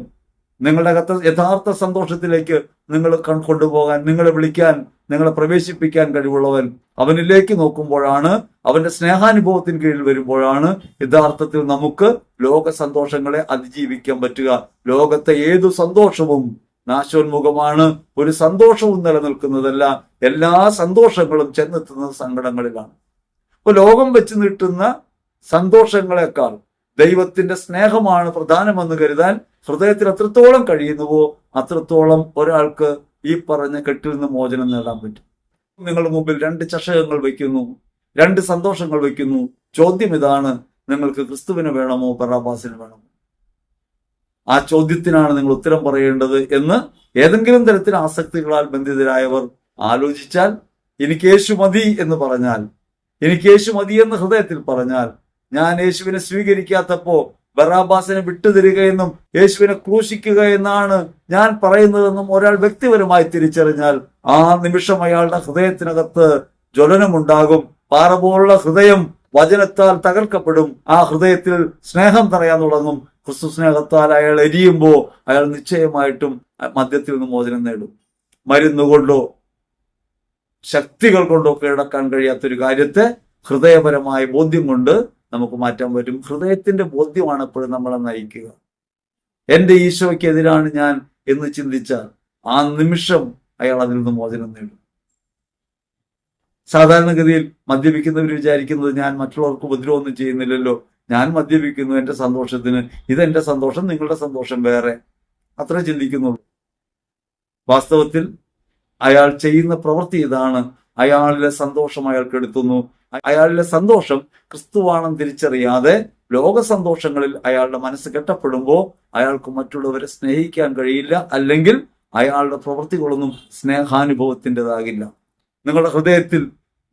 S1: നിങ്ങളുടെ യഥാർത്ഥ സന്തോഷത്തിലേക്ക് നിങ്ങളെ കൊണ്ടുപോകാൻ, നിങ്ങളെ വിളിക്കാൻ, നിങ്ങളെ പ്രവേശിപ്പിക്കാൻ കഴിവുള്ളവൻ. അവനിലേക്ക് നോക്കുമ്പോഴാണ്, അവന്റെ സ്നേഹാനുഭവത്തിന് കീഴിൽ വരുമ്പോഴാണ് യഥാർത്ഥത്തിൽ നമുക്ക് ലോക സന്തോഷങ്ങളെ അതിജീവിക്കാൻ പറ്റുക. ലോകത്തെ ഏതു സന്തോഷവും നാശോന്മുഖമാണ്. ഒരു സന്തോഷവും നിലനിൽക്കുന്നതല്ല. എല്ലാ സന്തോഷങ്ങളും ചെന്നെത്തുന്നത് സങ്കടങ്ങളിലാണ്. ഇപ്പൊ ലോകം വെച്ച് നീട്ടുന്ന സന്തോഷങ്ങളെക്കാൾ ദൈവത്തിന്റെ സ്നേഹമാണ് പ്രധാനമെന്ന് കരുതാൻ ഹൃദയത്തിൽ എത്രത്തോളം കഴിയുന്നുവോ അത്രത്തോളം ഒരാൾക്ക് ഈ പറഞ്ഞ കെട്ടിൽ നിന്ന് മോചനം നേടാൻ പറ്റും. നിങ്ങളുടെ മുമ്പിൽ 2 ചഷകങ്ങൾ വയ്ക്കുന്നു, 2 സന്തോഷങ്ങൾ വയ്ക്കുന്നു. ചോദ്യം ഇതാണ്: നിങ്ങൾക്ക് ക്രിസ്തുവിന് വേണമോ ബറാബാസിന് വേണമോ? ആ ചോദ്യത്തിനാണ് നിങ്ങൾ ഉത്തരം പറയേണ്ടത് എന്ന് ഏതെങ്കിലും തരത്തിൽ ആസക്തികളാൽ ബന്ധിതരായവർ ആലോചിച്ചാൽ, എനിക്ക് യേശു മതി എന്ന് പറഞ്ഞാൽ, എനിക്ക് യേശു മതി എന്ന് ഹൃദയത്തിൽ പറഞ്ഞാൽ, ഞാൻ യേശുവിനെ സ്വീകരിക്കാത്തപ്പോ ബറാബാസിനെ വിട്ടുതരികയെന്നും യേശുവിനെ ക്രൂശിക്കുക എന്നാണ് ഞാൻ പറയുന്നതെന്നും ഒരാൾ വ്യക്തിപരമായി തിരിച്ചറിഞ്ഞാൽ, ആ നിമിഷം അയാളുടെ ഹൃദയത്തിനകത്ത് ജ്വലനമുണ്ടാകും. പാറ പോലുള്ള ഹൃദയം വചനത്താൽ തകർക്കപ്പെടും. ആ ഹൃദയത്തിൽ സ്നേഹം നിറയാൻ തുടങ്ങും. ക്രിസ്തു സ്നേഹത്താൽ അയാൾ എരിയുമ്പോൾ അയാൾ നിശ്ചയമായിട്ടും മദ്യത്തിൽ നിന്ന് മോചനം നേടും. മരുന്നുകൊണ്ടോ ശക്തികൾ കൊണ്ടോ കീഴടക്കാൻ കഴിയാത്തൊരു കാര്യത്തെ ഹൃദയപരമായ ബോധ്യം കൊണ്ട് നമുക്ക് മാറ്റാൻ പറ്റും. ഹൃദയത്തിന്റെ ബോധ്യമാണ് എപ്പോഴും നമ്മളെ നയിക്കുക. എന്റെ ഈശോയ്ക്ക് എതിരാണ് ഞാൻ എന്ന് ചിന്തിച്ചാൽ ആ നിമിഷം അയാൾ അതിൽ നിന്ന് മോചനം നേടും. സാധാരണഗതിയിൽ മദ്യപിക്കുന്നവർ വിചാരിക്കുന്നത്, ഞാൻ മറ്റുള്ളവർക്ക് ഉപദ്രവമൊന്നും ചെയ്യുന്നില്ലല്ലോ, ഞാൻ മദ്യപിക്കുന്നു എന്റെ സന്തോഷത്തിന്, ഇതെന്റെ സന്തോഷം, നിങ്ങളുടെ സന്തോഷം വേറെ, അത്ര ചിന്തിക്കുന്നുള്ളൂ. വാസ്തവത്തിൽ അയാൾ ചെയ്യുന്ന പ്രവൃത്തി ഇതാണ്: അയാളിലെ സന്തോഷം അയാൾ കെടുത്തുന്നു. അയാളിലെ സന്തോഷം ക്രിസ്തുവാണെന്ന് തിരിച്ചറിയാതെ ലോക സന്തോഷങ്ങളിൽ അയാളുടെ മനസ്സ് കെട്ടപ്പെടുമ്പോൾ അയാൾക്ക് മറ്റുള്ളവരെ സ്നേഹിക്കാൻ കഴിയില്ല, അല്ലെങ്കിൽ അയാളുടെ പ്രവൃത്തികളൊന്നും സ്നേഹാനുഭവത്തിൻ്റെതാകില്ല. നിങ്ങളുടെ ഹൃദയത്തിൽ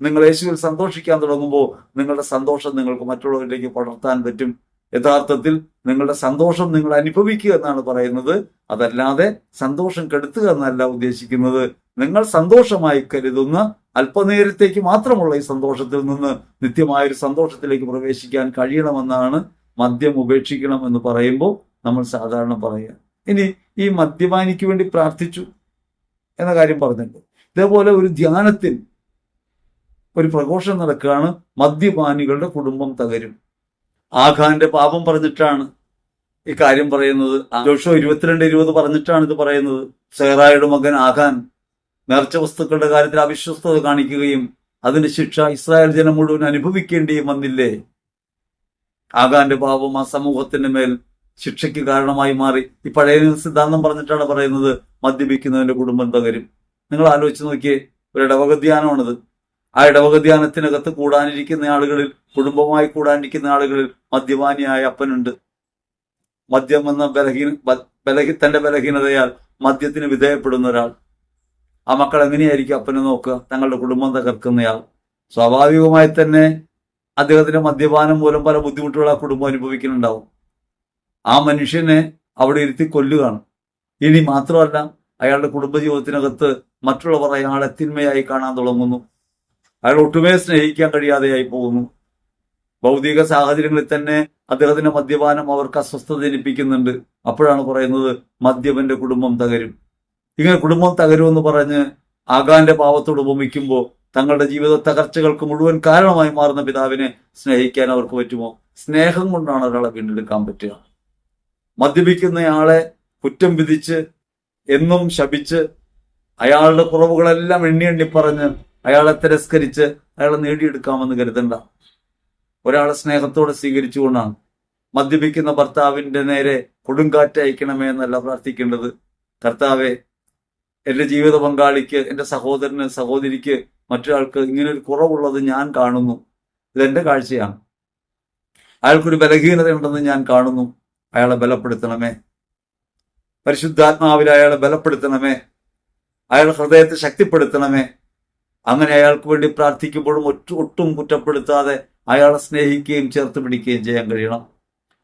S1: നിങ്ങൾ യേശുവിൽ സന്തോഷിക്കാൻ തുടങ്ങുമ്പോൾ നിങ്ങളുടെ സന്തോഷം നിങ്ങൾക്ക് മറ്റുള്ളവരിലേക്ക് പടർത്താൻ പറ്റും. യഥാർത്ഥത്തിൽ നിങ്ങളുടെ സന്തോഷം നിങ്ങൾ അനുഭവിക്കുക എന്നാണ് പറയുന്നത്, അതല്ലാതെ സന്തോഷം കെടുത്തുക എന്നല്ല ഉദ്ദേശിക്കുന്നത്. നിങ്ങൾ സന്തോഷമായി കരുതുന്ന അല്പനേരത്തേക്ക് മാത്രമുള്ള ഈ സന്തോഷത്തിൽ നിന്ന് നിത്യമായൊരു സന്തോഷത്തിലേക്ക് പ്രവേശിക്കാൻ കഴിയണമെന്നാണ് മദ്യം ഉപേക്ഷിക്കണം എന്ന് പറയുമ്പോൾ നമ്മൾ സാധാരണ പറയുക. ഇനി ഈ മദ്യപാനിക്ക് വേണ്ടി പ്രാർത്ഥിച്ചു എന്ന കാര്യം പറഞ്ഞിട്ടുണ്ട്. ഇതേപോലെ ഒരു ധ്യാനത്തിൽ ഒരു പ്രഘോഷണം നടക്കുകയാണ്: മദ്യപാനികളുടെ കുടുംബം തകരും. ആഖാന്റെ പാപം പറഞ്ഞിട്ടാണ് ഈ കാര്യം പറയുന്നത്. ജോഷുവ 22:20 പറഞ്ഞിട്ടാണ് ഇത് പറയുന്നത്. സേറായുടെ മകൻ ആഖാൻ നേർച്ച വസ്തുക്കളുടെ കാര്യത്തിൽ അവിശ്വസ്തത കാണിക്കുകയും അതിന്റെ ശിക്ഷ ഇസ്രായേൽ ജനം മുഴുവൻ അനുഭവിക്കേണ്ടിയും വന്നില്ലേ? ആഖാന്റെ പാപം ആ സമൂഹത്തിന്റെ മേൽ ശിക്ഷയ്ക്ക് കാരണമായി മാറി. ഈ പഴയ സിദ്ധാന്തം പറഞ്ഞിട്ടാണ് പറയുന്നത് മദ്യപിക്കുന്നവന്റെ കുടുംബം തകരും. നിങ്ങൾ ആലോചിച്ച് നോക്കിയേ, ഒരു ഇടവകധ്യാനമാണിത്. ആ ഇടവകധ്യാനത്തിനകത്ത് കൂടാനിരിക്കുന്ന ആളുകളിൽ, കുടുംബമായി കൂടാനിരിക്കുന്ന ആളുകളിൽ മദ്യപാനിയായ അപ്പനുണ്ട്. മദ്യം എന്ന തന്റെ ബലഹീനതയാൽ മദ്യത്തിന് വിധേയപ്പെടുന്ന ഒരാൾ. ആ മക്കൾ എങ്ങനെയായിരിക്കും അപ്പനെ നോക്കുക? തങ്ങളുടെ കുടുംബം തകർക്കുന്നയാൾ. സ്വാഭാവികമായി തന്നെ അദ്ദേഹത്തിന്റെ മദ്യപാനം മൂലം പല ബുദ്ധിമുട്ടുകൾ ആ കുടുംബം അനുഭവിക്കുന്നുണ്ടാവും. ആ മനുഷ്യനെ അവിടെ ഇരുത്തി കൊല്ലുകയാണ്. ഇനി മാത്രമല്ല, അയാളുടെ കുടുംബജീവിതത്തിനകത്ത് മറ്റുള്ളവർ അയാളെ തിന്മയായി കാണാൻ തുടങ്ങുന്നു. അയാൾ ഒട്ടുമേ സ്നേഹിക്കാൻ കഴിയാതെയായി പോകുന്നു. ഭൗതിക സാഹചര്യങ്ങളിൽ തന്നെ അദ്ദേഹത്തിന്റെ മദ്യപാനം അവർക്ക് അസ്വസ്ഥത ജനിപ്പിക്കുന്നുണ്ട്. അപ്പോഴാണ് പറയുന്നത് മദ്യപന്റെ കുടുംബം തകരും. ഇങ്ങനെ കുടുംബം തകരുമെന്ന് പറഞ്ഞ് ആഖാന്റെ പാവത്തോട് ഉപമിക്കുമ്പോൾ തങ്ങളുടെ ജീവിത തകർച്ചകൾക്ക് മുഴുവൻ കാരണമായി മാറുന്ന പിതാവിനെ സ്നേഹിക്കാൻ അവർക്ക് പറ്റുമോ? സ്നേഹം കൊണ്ടാണ് ഒരാളെ വീണ്ടെടുക്കാൻ പറ്റുക. മദ്യപിക്കുന്നയാളെ കുറ്റം വിധിച്ച് എന്നും ശപിച്ച് അയാളുടെ കുറവുകളെല്ലാം എണ്ണി പറഞ്ഞ് അയാളെ തിരസ്കരിച്ച് അയാളെ നേടിയെടുക്കാമെന്ന് കരുതണ്ട. ഒരാളെ സ്നേഹത്തോടെ സ്വീകരിച്ചുകൊണ്ടാണ്. മദ്യപിക്കുന്ന ഭർത്താവിന്റെ നേരെ കൊടുങ്കാറ്റ് അയക്കണമേ എന്നല്ല പ്രാർത്ഥിക്കേണ്ടത്. കർത്താവെ, എന്റെ ജീവിത പങ്കാളിക്ക്, എന്റെ സഹോദരന്, സഹോദരിക്ക്, മറ്റൊരാൾക്ക് ഇങ്ങനൊരു കുറവുള്ളത് ഞാൻ കാണുന്നു. ഇതെന്റെ കാഴ്ചയാണ്. അയാൾക്കൊരു ബലഹീനതയുണ്ടെന്ന് ഞാൻ കാണുന്നു. അയാളെ ബലപ്പെടുത്തണമേ. പരിശുദ്ധാത്മാവിൽ അയാളെ ബലപ്പെടുത്തണമേ. അയാളുടെ ഹൃദയത്തെ ശക്തിപ്പെടുത്തണമേ. അങ്ങനെ അയാൾക്ക് വേണ്ടി പ്രാർത്ഥിക്കുമ്പോഴും ഒട്ടും കുറ്റപ്പെടുത്താതെ അയാളെ സ്നേഹിക്കുകയും ചേർത്ത് പിടിക്കുകയും ചെയ്യാൻ കഴിയണം.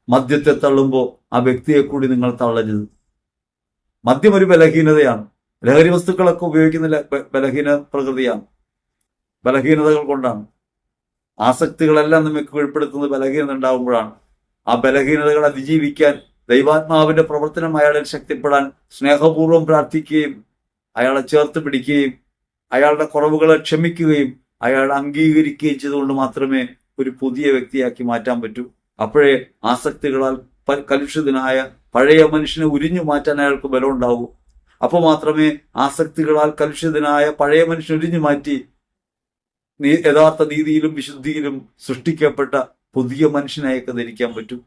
S1: മദ്യത്തെ തള്ളുമ്പോൾ ആ വ്യക്തിയെ കൂടി നിങ്ങൾ തള്ളരുത്. മദ്യം ഒരു ബലഹീനതയാണ്. ലഹരി വസ്തുക്കളൊക്കെ ഉപയോഗിക്കുന്ന ബലഹീന പ്രകൃതിയാണ്. ബലഹീനതകൾ കൊണ്ടാണ്. ആസക്തികളെല്ലാം നമുക്ക് കീഴ്പ്പെടുത്തുന്നത് ബലഹീനത ഉണ്ടാകുമ്പോഴാണ്. ആ ബലഹീനതകളെ അതിജീവിക്കാൻ ദൈവാത്മാവിന്റെ പ്രവർത്തനം അയാളിൽ ശക്തിപ്പെടാൻ സ്നേഹപൂർവ്വം പ്രാർത്ഥിക്കുകയും അയാളെ ചേർത്ത് പിടിക്കുകയും അയാളുടെ കുറവുകളെ ക്ഷമിക്കുകയും അയാളെ അംഗീകരിക്കുകയും ചെയ്തുകൊണ്ട് മാത്രമേ ഒരു പുതിയ വ്യക്തിയാക്കി മാറ്റാൻ പറ്റൂ. അപ്പോഴേ ആസക്തികളാൽ കലുഷിതനായ പഴയ മനുഷ്യനെ ഉരിഞ്ഞു മാറ്റാൻ അയാൾക്ക് ബലം ഉണ്ടാവൂ. അപ്പോൾ മാത്രമേ ആസക്തികളാൽ കലുഷിതനായ പഴയ മനുഷ്യനെ ഉരിഞ്ഞു മാറ്റി യഥാർത്ഥ നീതിയിലും വിശുദ്ധിയിലും സൃഷ്ടിക്കപ്പെട്ട പുതിയ മനുഷ്യനായൊക്കെ ധരിക്കാൻ പറ്റും.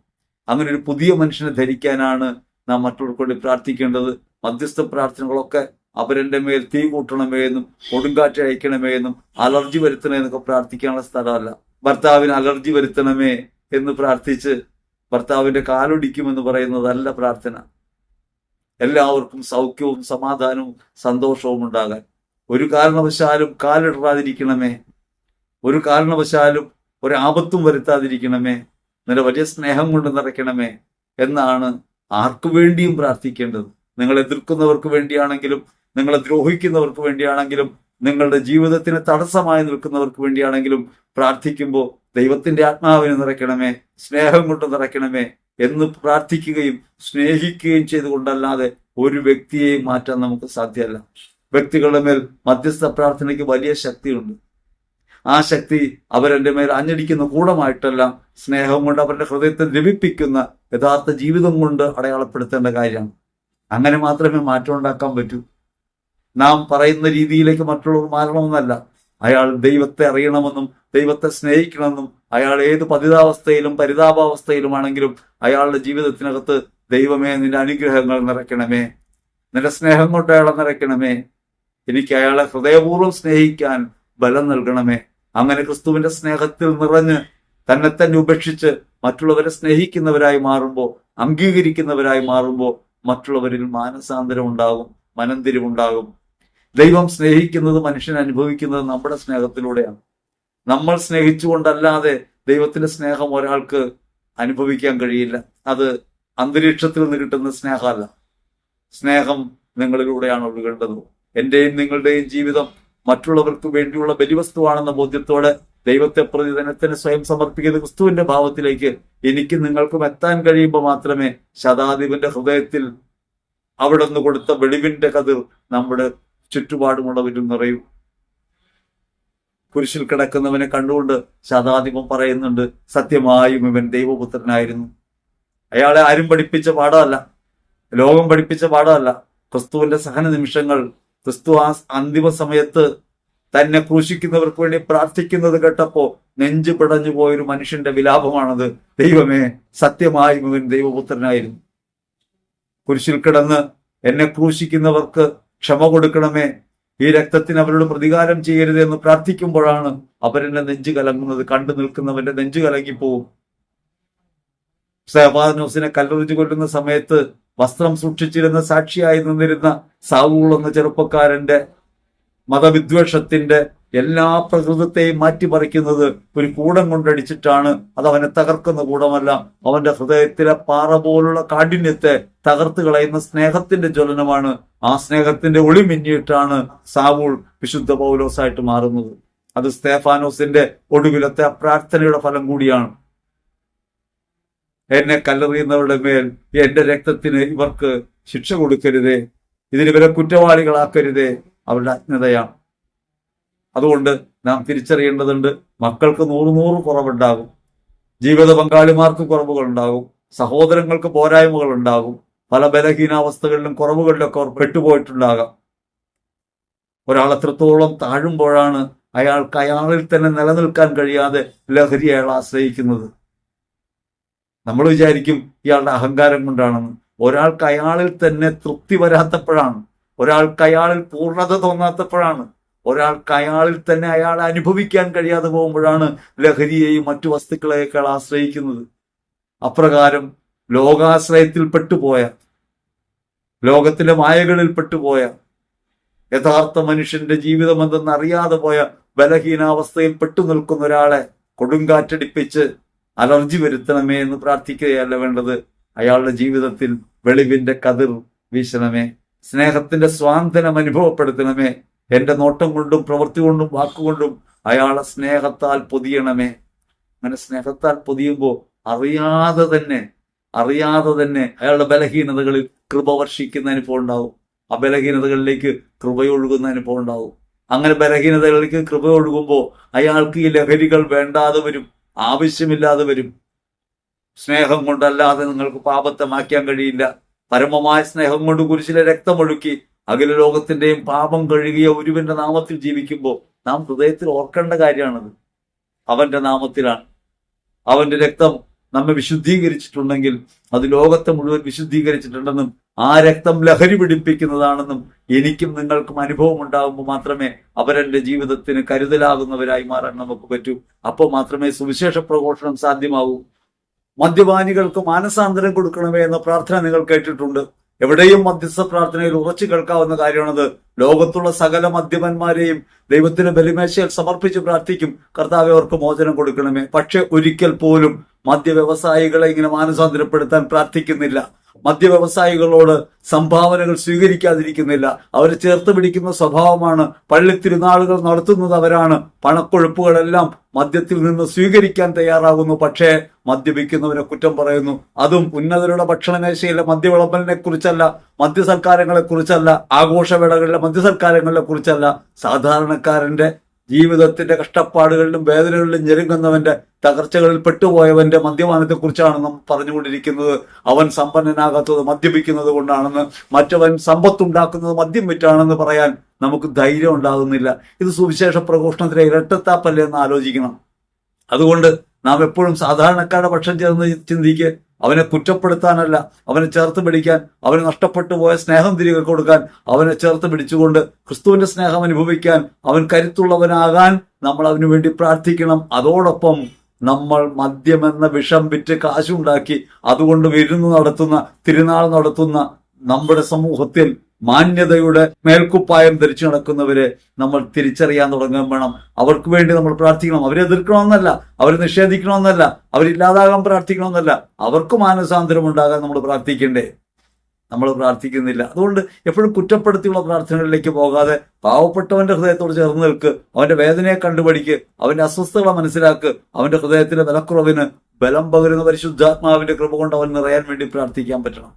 S1: അങ്ങനെ ഒരു പുതിയ മനുഷ്യനെ ധരിക്കാനാണ് നാം മറ്റുള്ളവർക്ക് വേണ്ടി പ്രാർത്ഥിക്കേണ്ടത്. മധ്യസ്ഥ പ്രാർത്ഥനകളൊക്കെ അവരെന്റെ മേൽ തീ കൂട്ടണമേ എന്നും കൊടുങ്കാറ്റ് അയക്കണമേ എന്നും അലർജി വരുത്തണേ എന്നൊക്കെ പ്രാർത്ഥിക്കാനുള്ള സ്ഥലമല്ല. ഭർത്താവിന് അലർജി വരുത്തണമേ എന്ന് പ്രാർത്ഥിച്ച് ഭർത്താവിന്റെ കാലൊടിക്കുമെന്ന് പറയുന്നതല്ല പ്രാർത്ഥന. എല്ലാവർക്കും സൗഖ്യവും സമാധാനവും സന്തോഷവും ഉണ്ടാകാൻ ഒരു കാരണവശാലും കാലിടാതിരിക്കണമേ. ഒരു കാരണവശാലും ഒരാപത്തും വരുത്താതിരിക്കണമേ. നിന്റെ വലിയ സ്നേഹം കൊണ്ട് നിറയ്ക്കണമേ എന്നാണ് ആർക്കു വേണ്ടിയും പ്രാർത്ഥിക്കേണ്ടത്. നിങ്ങളെ എതിർക്കുന്നവർക്ക് വേണ്ടിയാണെങ്കിലും, നിങ്ങളെ ദ്രോഹിക്കുന്നവർക്ക് വേണ്ടിയാണെങ്കിലും, നിങ്ങളുടെ ജീവിതത്തിന് തടസ്സമായി നിൽക്കുന്നവർക്ക് വേണ്ടിയാണെങ്കിലും പ്രാർത്ഥിക്കുമ്പോൾ ദൈവത്തിന്റെ ആത്മാവിനെ നിറയ്ക്കണമേ, സ്നേഹം കൊണ്ട് നിറയ്ക്കണമേ എന്ന് പ്രാർത്ഥിക്കുകയും സ്നേഹിക്കുകയും ചെയ്തുകൊണ്ടല്ലാതെ ഒരു വ്യക്തിയെ മാറ്റാൻ നമുക്ക് സാധ്യമല്ല. വ്യക്തികളുടെ മേൽ മധ്യസ്ഥ പ്രാർത്ഥനയ്ക്ക് വലിയ ശക്തിയുണ്ട്. ആ ശക്തി അവരെന്റെ മേൽ അഞ്ഞടിക്കുന്ന കൂടമായിട്ടല്ല, സ്നേഹം കൊണ്ട് അവരുടെ ഹൃദയത്തെ ദ്രവിപ്പിക്കുന്ന യഥാർത്ഥ ജീവിതം കൊണ്ട് അടയാളപ്പെടുത്തേണ്ട കാര്യമാണ്. അങ്ങനെ മാത്രമേ മാറ്റം ഉണ്ടാക്കാൻ പറ്റൂ. നാം പറയുന്ന രീതിയിലേക്ക് മറ്റുള്ളവർ മാറണമെന്നല്ല. അയാൾ ദൈവത്തെ അറിയണമെന്നും ദൈവത്തെ സ്നേഹിക്കണമെന്നും അയാൾ ഏത് പതിതാവസ്ഥയിലും പരിതാപാവസ്ഥയിലുമാണെങ്കിലും അയാളുടെ ജീവിതത്തിനകത്ത് ദൈവമേ നിന്റെ അനുഗ്രഹങ്ങൾ നിറയ്ക്കണമേ, നിന്റെ സ്നേഹം കൊണ്ട് അയാളെ നിറയ്ക്കണമേ, എനിക്ക് അയാളെ ഹൃദയപൂർവ്വം സ്നേഹിക്കാൻ ബലം നൽകണമേ. അങ്ങനെ ക്രിസ്തുവിന്റെ സ്നേഹത്തിൽ നിറഞ്ഞ് തന്നെ ഉപേക്ഷിച്ച് മറ്റുള്ളവരെ സ്നേഹിക്കുന്നവരായി മാറുമ്പോൾ, അംഗീകരിക്കുന്നവരായി മാറുമ്പോൾ മറ്റുള്ളവരിൽ മാനസാന്തരം ഉണ്ടാകും, മനംതിരിവുണ്ടാകും. ദൈവം സ്നേഹിക്കുന്നത് മനുഷ്യൻ അനുഭവിക്കുന്നത് നമ്മുടെ സ്നേഹത്തിലൂടെയാണ്. നമ്മൾ സ്നേഹിച്ചുകൊണ്ടല്ലാതെ ദൈവത്തിന്റെ സ്നേഹം ഒരാൾക്ക് അനുഭവിക്കാൻ കഴിയില്ല. അത് അന്തരീക്ഷത്തിൽ നിന്ന് കിട്ടുന്ന സ്നേഹമല്ല. സ്നേഹം നിങ്ങളിലൂടെയാണ് ഒഴുകേണ്ടത്. എന്റെയും നിങ്ങളുടെയും ജീവിതം മറ്റുള്ളവർക്ക് വേണ്ടിയുള്ള ബലിവസ്തുവാണെന്ന ബോധ്യത്തോടെ ദൈവത്തെ പ്രതി തന്നെ സ്വയം സമർപ്പിക്കുന്ന ക്രിസ്തുവിന്റെ ഭാവത്തിലേക്ക് എനിക്കും നിങ്ങൾക്കും എത്താൻ കഴിയുമ്പോൾ മാത്രമേ ശതാധിപന്റെ ഹൃദയത്തിൽ അവിടെ നിന്ന് കൊടുത്ത വെളിവിന്റെ കതിർ നമ്മുടെ ചുറ്റുപാടുമുള്ളവരിൽ നിറയൂ. കുരിശിൽ കിടക്കുന്നവനെ കണ്ടുകൊണ്ട് ശതാധിപൻ പറയുന്നുണ്ട്, സത്യമായും ഇവൻ ദൈവപുത്രനായിരുന്നു. അയാളെ ആരും പഠിപ്പിച്ച പാഠമല്ല, ലോകം പഠിപ്പിച്ച പാഠമല്ല. ക്രിസ്തുവിന്റെ സഹന നിമിഷങ്ങൾ, ക്രിസ്തു ആ അന്തിമ സമയത്ത് തന്നെ ക്രൂശിക്കുന്നവർക്ക് വേണ്ടി പ്രാർത്ഥിക്കുന്നത് കേട്ടപ്പോ നെഞ്ചു പിടഞ്ഞു പോയൊരു മനുഷ്യന്റെ വിലാപമാണത്. ദൈവമേ, സത്യമായും ഇവൻ ദൈവപുത്രനായിരുന്നു. കുരിശിൽ കിടന്ന് എന്നെ ക്രൂശിക്കുന്നവർക്ക് ക്ഷമ കൊടുക്കണമേ, ഈ രക്തത്തിന് അവരോട് പ്രതികാരം ചെയ്യരുത് എന്ന് പ്രാർത്ഥിക്കുമ്പോഴാണ് അവരെന്നെ നെഞ്ചു കലങ്ങുന്നത്. കണ്ടു നിൽക്കുന്നവന്റെ നെഞ്ചു കലങ്ങിപ്പോവും. സ്തെഫാനോസിനെ കല്ലെറിഞ്ഞു കൊല്ലുന്ന സമയത്ത് വസ്ത്രം സൂക്ഷിച്ചിരുന്ന സാക്ഷിയായി നിന്നിരുന്ന സാവൂൾ എന്ന ചെറുപ്പക്കാരന്റെ മതവിദ്വേഷത്തിന്റെ എല്ലാ പ്രകൃതത്തെയും മാറ്റിമറിക്കുന്നത് ഒരു കൂടം കൊണ്ടടിച്ചിട്ടാണ്. അത് അവനെ തകർക്കുന്ന കൂടമല്ല, അവന്റെ ഹൃദയത്തിലെ പാറ പോലുള്ള കാഠിന്യത്തെ തകർത്ത് കളയുന്ന സ്നേഹത്തിന്റെ ജ്വലനമാണ്. ആ സ്നേഹത്തിന്റെ ഒളി മിന്നിയിട്ടാണ് സാവൂൾ വിശുദ്ധ പൗലോസായിട്ട് മാറുന്നത്. അത് സ്തെഫാനോസിന്റെ ഒടുവിലത്തെ പ്രാർത്ഥനയുടെ ഫലം കൂടിയാണ്. എന്നെ കല്ലെറിയുന്നവരുടെ മേൽ എന്റെ രക്തത്തിന് ഇവർക്ക് ശിക്ഷ കൊടുക്കരുതേ, ഇതിന് ഇവരെ കുറ്റവാളികളാക്കരുതേ, അവരുടെ അജ്ഞതയാണ്. അതുകൊണ്ട് നാം തിരിച്ചറിയേണ്ടതുണ്ട്, മക്കൾക്ക് 100 കുറവുണ്ടാകും, ജീവിത പങ്കാളിമാർക്ക് കുറവുകൾ ഉണ്ടാകും, സഹോദരങ്ങൾക്ക് പോരായ്മകൾ ഉണ്ടാകും, പല ബലഹീനാവസ്ഥകളിലും കുറവുകളിലൊക്കെ അവർ പെട്ടുപോയിട്ടുണ്ടാകാം. ഒരാൾ എത്രത്തോളം താഴുമ്പോഴാണ് അയാൾക്ക് അയാളിൽ തന്നെ നിലനിൽക്കാൻ കഴിയാതെ ലഹരി അയാൾ ആശ്രയിക്കുന്നത്. നമ്മൾ വിചാരിക്കും ഇയാളുടെ അഹങ്കാരം കൊണ്ടാണെന്ന്. ഒരാൾക്ക് അയാളിൽ തന്നെ തൃപ്തി വരാത്തപ്പോഴാണ്, ഒരാൾക്ക് അയാളിൽ പൂർണ്ണത തോന്നാത്തപ്പോഴാണ്, ഒരാൾക്ക് അയാളിൽ തന്നെ അയാളെ അനുഭവിക്കാൻ കഴിയാതെ പോകുമ്പോഴാണ് ലഹരിയെയും മറ്റു വസ്തുക്കളെയൊക്കെ ആശ്രയിക്കുന്നത്. അപ്രകാരം ലോകാശ്രയത്തിൽ പെട്ടുപോയ, ലോകത്തിലെ മായകളിൽ പെട്ടുപോയ, യഥാർത്ഥ മനുഷ്യന്റെ ജീവിതം എന്തെന്ന് അറിയാതെ പോയ ബലഹീനാവസ്ഥയിൽ പെട്ടു നിൽക്കുന്ന ഒരാളെ കൊടുങ്കാറ്റടിപ്പിച്ച് അലർജി വരുത്തണമേ എന്ന് പ്രാർത്ഥിക്കുകയല്ല വേണ്ടത്. അയാളുടെ ജീവിതത്തിൽ വെളിവിന്റെ കതിർ വീശണമേ, സ്നേഹത്തിന്റെ സ്വാന്തനം അനുഭവപ്പെടുത്തണമേ. എന്റെ നോട്ടം കൊണ്ടും പ്രവൃത്തി കൊണ്ടും വാക്കുകൊണ്ടും അയാളെ സ്നേഹത്താൽ പൊതിയണമേ. അങ്ങനെ സ്നേഹത്താൽ പൊതിയുമ്പോൾ അറിയാതെ തന്നെ അയാളുടെ ബലഹീനതകളിൽ കൃപ വർഷിക്കുന്ന അനുഭവം ഉണ്ടാവും. ആ ബലഹീനതകളിലേക്ക് കൃപയൊഴുകുന്ന അനുഭവം ഉണ്ടാവും. അങ്ങനെ ബലഹീനതകളിലേക്ക് കൃപ ഒഴുകുമ്പോൾ അയാൾക്ക് ഈ ലഹരികൾ വേണ്ടാതെ വരും, ആവശ്യമില്ലാതെ വരും. സ്നേഹം കൊണ്ടല്ലാതെ നിങ്ങൾക്ക് പാപത്തെ മാറ്റാൻ കഴിയില്ല. പരമമായ സ്നേഹം കൊണ്ട് കുരിശിലെ രക്തമൊഴുക്കി അഖില ലോകത്തിന്റെയും പാപം കഴുകിയ ഒരുവന്റെ നാമത്തിൽ ജീവിക്കുമ്പോൾ നാം ഹൃദയത്തിൽ ഓർക്കേണ്ട കാര്യമാണത്. അവന്റെ നാമത്തിലാണ്. അവന്റെ രക്തം നമ്മെ വിശുദ്ധീകരിച്ചിട്ടുണ്ടെങ്കിൽ അത് ലോകത്തെ മുഴുവൻ വിശുദ്ധീകരിച്ചിട്ടുണ്ടെന്നും ആ രക്തം ലഹരി പിടിപ്പിക്കുന്നതാണെന്നും എനിക്കും നിങ്ങൾക്കും അനുഭവം ഉണ്ടാകുമ്പോൾ മാത്രമേ അവരെന്റെ ജീവിതത്തിന് കരുതലാകുന്നവരായി മാറാൻ നമുക്ക് പറ്റൂ. അപ്പോൾ മാത്രമേ സുവിശേഷ പ്രഘോഷണം സാധ്യമാകൂ. മദ്യപാനികൾക്ക് മാനസാന്തരം കൊടുക്കണമേ എന്ന പ്രാർത്ഥന നിങ്ങൾ കേട്ടിട്ടുണ്ട്. എവിടെയും മധ്യസ്ഥ പ്രാർത്ഥനയിൽ ഉറച്ചു കേൾക്കാവുന്ന കാര്യമാണത്. ലോകത്തുള്ള സകല മദ്യപന്മാരെയും ദൈവത്തിന് ബലിമേശയിൽ സമർപ്പിച്ച് പ്രാർത്ഥിക്കും, കർത്താവേ അവർക്ക് മോചനം കൊടുക്കണമേ. പക്ഷെ ഒരിക്കൽ പോലും മദ്യവ്യവസായികളെ ഇങ്ങനെ മാനസാന്തരപ്പെടുത്താൻ പ്രാർത്ഥിക്കുന്നില്ല. മദ്യവ്യവസായികളോട് സംഭാവനകൾ സ്വീകരിക്കാതിരിക്കുന്നില്ല. അവരെ ചേർത്ത് പിടിക്കുന്ന സ്വഭാവമാണ്. പള്ളി തിരുനാളുകൾ നടത്തുന്നത് അവരാണ്. പണക്കൊഴുപ്പുകളെല്ലാം മദ്യത്തിൽ നിന്ന് സ്വീകരിക്കാൻ തയ്യാറാകുന്നു. പക്ഷേ മദ്യപിക്കുന്നവരെ കുറ്റം പറയുന്നു. അതും ഉന്നതരുടെ ഭക്ഷണമേശയിലെ മദ്യവിളമ്പലിനെ കുറിച്ചല്ല, മദ്യസൽക്കാരങ്ങളെ കുറിച്ചല്ല, ആഘോഷവേളകളിലെ മദ്യസൽക്കാരങ്ങളെ കുറിച്ചല്ല. സാധാരണക്കാരന്റെ ജീവിതത്തിന്റെ കഷ്ടപ്പാടുകളിലും വേദനകളിലും ഞെരുങ്ങുന്നവന്റെ തകർച്ചകളിൽ പെട്ടുപോയവന്റെ മദ്യപാനത്തെ കുറിച്ചാണ് നാം പറഞ്ഞുകൊണ്ടിരിക്കുന്നത്. അവൻ സമ്പന്നനാകാത്തത് മദ്യപിക്കുന്നത് കൊണ്ടാണെന്ന്, മറ്റവൻ സമ്പത്തുണ്ടാക്കുന്നത് മദ്യം വിറ്റാണെന്ന് പറയാൻ നമുക്ക് ധൈര്യം ഉണ്ടാകുന്നില്ല. ഇത് സുവിശേഷ പ്രഘോഷണത്തിലെ ഇരട്ടത്താപ്പല്ലേ എന്ന് ആലോചിക്കണം. അതുകൊണ്ട് നാം എപ്പോഴും സാധാരണക്കാരുടെ പക്ഷം ചേർന്ന് ചിന്തിക്കുക. അവനെ കുറ്റപ്പെടുത്താനല്ല, അവനെ ചേർത്ത് പിടിക്കാൻ, അവന് നഷ്ടപ്പെട്ടു പോയ സ്നേഹം തിരികെ കൊടുക്കാൻ, അവനെ ചേർത്ത് പിടിച്ചുകൊണ്ട് ക്രിസ്തുവിന്റെ സ്നേഹം അനുഭവിക്കാൻ, അവൻ കരുത്തുള്ളവനാകാൻ നമ്മൾ അവന് വേണ്ടി പ്രാർത്ഥിക്കണം. അതോടൊപ്പം നമ്മൾ മദ്യമെന്ന വിഷം വിറ്റ് കാശുണ്ടാക്കി അതുകൊണ്ട് വിരുന്ന് നടത്തുന്ന, തിരുനാൾ നടത്തുന്ന നമ്മുടെ സമൂഹത്തിൽ മാന്യതയുടെ മേൽക്കുപ്പായം ധരിച്ചു നടക്കുന്നവരെ നമ്മൾ തിരിച്ചറിയാൻ തുടങ്ങാൻ വേണം. അവർക്ക് വേണ്ടി നമ്മൾ പ്രാർത്ഥിക്കണം. അവരെ എതിർക്കണമെന്നല്ല, അവരെ നിഷേധിക്കണമെന്നല്ല, അവരില്ലാതാകാൻ പ്രാർത്ഥിക്കണമെന്നല്ല. അവർക്ക് മാനസാന്തരം ഉണ്ടാകാൻ നമ്മൾ പ്രാർത്ഥിക്കണ്ടേ? നമ്മൾ പ്രാർത്ഥിക്കുന്നില്ല. അതുകൊണ്ട് എപ്പോഴും കുറ്റപ്പെടുത്തിയുള്ള പ്രാർത്ഥനകളിലേക്ക് പോകാതെ പാവപ്പെട്ടവന്റെ ഹൃദയത്തോട് ചേർന്ന് നിൽക്ക്, അവന്റെ വേദനയെ കണ്ടുപഠിക്ക്, അവന്റെ അസ്വസ്ഥതകളെ മനസ്സിലാക്ക്, അവന്റെ ഹൃദയത്തിലെ ബലക്കുറവിന് ബലം പകരുന്ന പരിശുദ്ധാത്മാവിന്റെ കൃപ കൊണ്ട് അവൻ നിറയാൻ വേണ്ടി പ്രാർത്ഥിക്കാൻ പറ്റണം.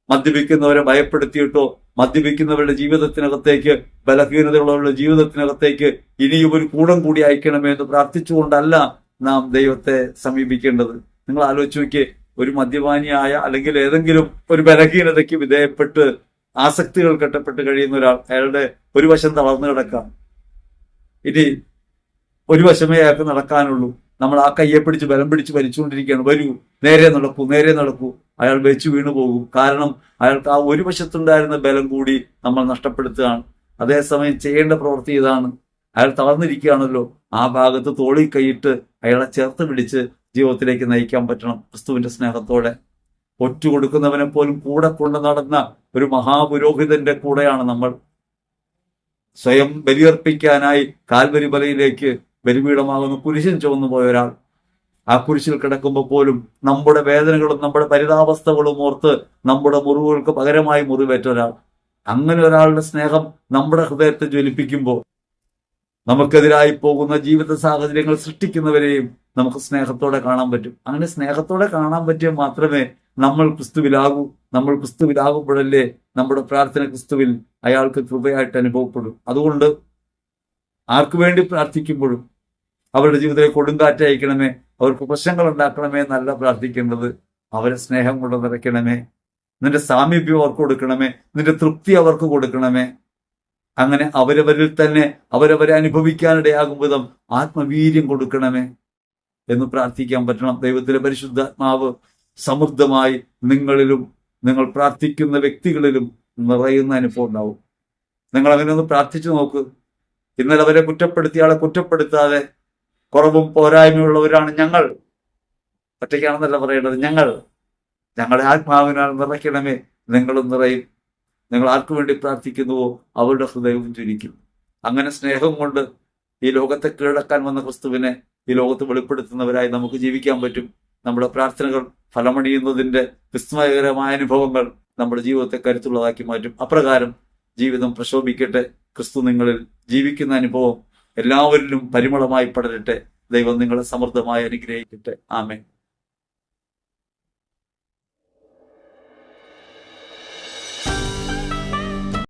S1: മദ്യപിക്കുന്നവരെ ഭയപ്പെടുത്തിയിട്ടോ മദ്യപിക്കുന്നവരുടെ ജീവിതത്തിനകത്തേക്ക്, ബലഹീനതകളുള്ള ജീവിതത്തിനകത്തേക്ക് ഇനിയും ഒരു കൂടം കൂടി അയക്കണമേ എന്ന് പ്രാർത്ഥിച്ചുകൊണ്ടല്ല നാം ദൈവത്തെ സമീപിക്കേണ്ടത്. നിങ്ങൾ ആലോചിച്ച് നോക്കിയേ, ഒരു മദ്യപാനിയായ അല്ലെങ്കിൽ ഏതെങ്കിലും ഒരു ബലഹീനതയ്ക്ക് വിധേയപ്പെട്ട് ആസക്തികൾ കെട്ടപ്പെട്ട് കഴിയുന്ന ഒരാൾ, അയാളുടെ ഒരു വശം തളർന്നു കിടക്കാം, ഇനി ഒരു വശമേ അയാൾക്ക് നടക്കാനുള്ളൂ. നമ്മൾ ആ കയ്യെ പിടിച്ച് ബലം പിടിച്ച് വലിച്ചുകൊണ്ടിരിക്കുകയാണ്. വരൂ, നേരെ നടക്കൂ, നേരെ നടക്കൂ. അയാൾ വെച്ച് വീണു പോകും. കാരണം അയാൾക്ക് ആ ഒരു വശത്തുണ്ടായിരുന്ന ബലം കൂടി നമ്മൾ നഷ്ടപ്പെടുത്തുകയാണ്. അതേസമയം ചെയ്യേണ്ട പ്രവൃത്തി ഇതാണ്. അയാൾ തളർന്നിരിക്കുകയാണല്ലോ, ആ ഭാഗത്ത് തോളിൽ കൈയിട്ട് അയാളെ ചേർത്ത് പിടിച്ച് ജീവിതത്തിലേക്ക് നയിക്കാൻ പറ്റണം. ക്രിസ്തുവിന്റെ സ്നേഹത്തോടെ ഒറ്റ കൊടുക്കുന്നവനെ പോലും കൂടെ കൊണ്ട് നടന്ന ഒരു മഹാപുരോഹിതന്റെ കൂടെയാണ് നമ്മൾ. സ്വയം ബലിയർപ്പിക്കാനായി കാൽവരി മലയിലേക്ക് ബലിപീഠമാകുന്ന കുരിശൻ ചുവന്നു പോയ ഒരാൾ, ആ കുരിശിൽ കിടക്കുമ്പോൾ പോലും നമ്മുടെ വേദനകളും നമ്മുടെ പരിതാപസ്ഥകളും ഓർത്ത് നമ്മുടെ മുറിവുകൾക്ക് പകരമായി മുറിവേറ്റ ഒരാൾ. അങ്ങനെ ഒരാളുടെ സ്നേഹം നമ്മുടെ ഹൃദയത്തെ ജ്വലിപ്പിക്കുമ്പോൾ നമുക്കെതിരായി പോകുന്ന ജീവിത സാഹചര്യങ്ങൾ സൃഷ്ടിക്കുന്നവരെയും നമുക്ക് സ്നേഹത്തോടെ കാണാൻ പറ്റും. അങ്ങനെ സ്നേഹത്തോടെ കാണാൻ പറ്റിയാൽ മാത്രമേ നമ്മൾ ക്രിസ്തുവിലാകൂ. നമ്മൾ ക്രിസ്തുവിലാകുമ്പോഴല്ലേ നമ്മുടെ പ്രാർത്ഥന ക്രിസ്തുവിൽ അയാൾക്ക് കൃപയായിട്ട് അനുഭവപ്പെടും. അതുകൊണ്ട് ആർക്കു വേണ്ടി പ്രാർത്ഥിക്കുമ്പോഴും അവരുടെ ജീവിതത്തിൽ കൊടുങ്കാറ്റ് അയക്കണമേ, അവർക്ക് പ്രശ്നങ്ങൾ ഉണ്ടാക്കണമേ എന്നല്ല പ്രാർത്ഥിക്കേണ്ടത്. അവരെ സ്നേഹം കൊണ്ട് നിറയ്ക്കണമേ, നിന്റെ സാമീപ്യം അവർക്ക് കൊടുക്കണമേ, നിന്റെ തൃപ്തി അവർക്ക് കൊടുക്കണമേ. അങ്ങനെ അവരവരിൽ തന്നെ അവരവരെ അനുഭവിക്കാനിടയാകും വിധം ആത്മവീര്യം കൊടുക്കണമേ എന്ന് പ്രാർത്ഥിക്കാൻ പറ്റണം. ദൈവത്തിലെ പരിശുദ്ധാത്മാവ് സമൃദ്ധമായി നിങ്ങളിലും നിങ്ങൾ പ്രാർത്ഥിക്കുന്ന വ്യക്തികളിലും നിറയുന്ന അനുഭവം ഉണ്ടാവും. നിങ്ങൾ അങ്ങനെ ഒന്ന് പ്രാർത്ഥിച്ചു നോക്ക്. ഇന്നലെ അവരെ കുറ്റപ്പെടുത്തിയ ആളെ കുറ്റപ്പെടുത്താതെ, കുറവും പോരായ്മയുള്ളവരാണ് ഞങ്ങൾ, ഒറ്റയ്ക്കാണെന്നല്ല പറയേണ്ടത്, ഞങ്ങളുടെ ആത്മാവിനാൽ നിറയ്ക്കണമേ. നിങ്ങളും നിറയും. നിങ്ങൾ ആർക്കു വേണ്ടി പ്രാർത്ഥിക്കുന്നുവോ അവരുടെ ഹൃദയവും ജ്വലിക്കും. അങ്ങനെ സ്നേഹം കൊണ്ട് ഈ ലോകത്തെ കീഴടക്കാൻ വന്ന ക്രിസ്തുവിനെ ഈ ലോകത്ത് വെളിപ്പെടുത്തുന്നവരായി നമുക്ക് ജീവിക്കാൻ പറ്റും. നമ്മുടെ പ്രാർത്ഥനകൾ ഫലമണിയുന്നതിന്റെ വിസ്മയകരമായ അനുഭവങ്ങൾ നമ്മുടെ ജീവിതത്തെ കരുത്തുള്ളതാക്കി മാറ്റും. അപ്രകാരം ജീവിതം പ്രശോഭിക്കട്ടെ. ക്രിസ്തു നിങ്ങളിൽ ജീവിക്കുന്ന അനുഭവം എല്ലാവരിലും പരിമളമായി പടരട്ടെ. ദൈവം നിങ്ങളെ സമൃദ്ധമായി അനുഗ്രഹിക്കട്ടെ. ആമേൻ.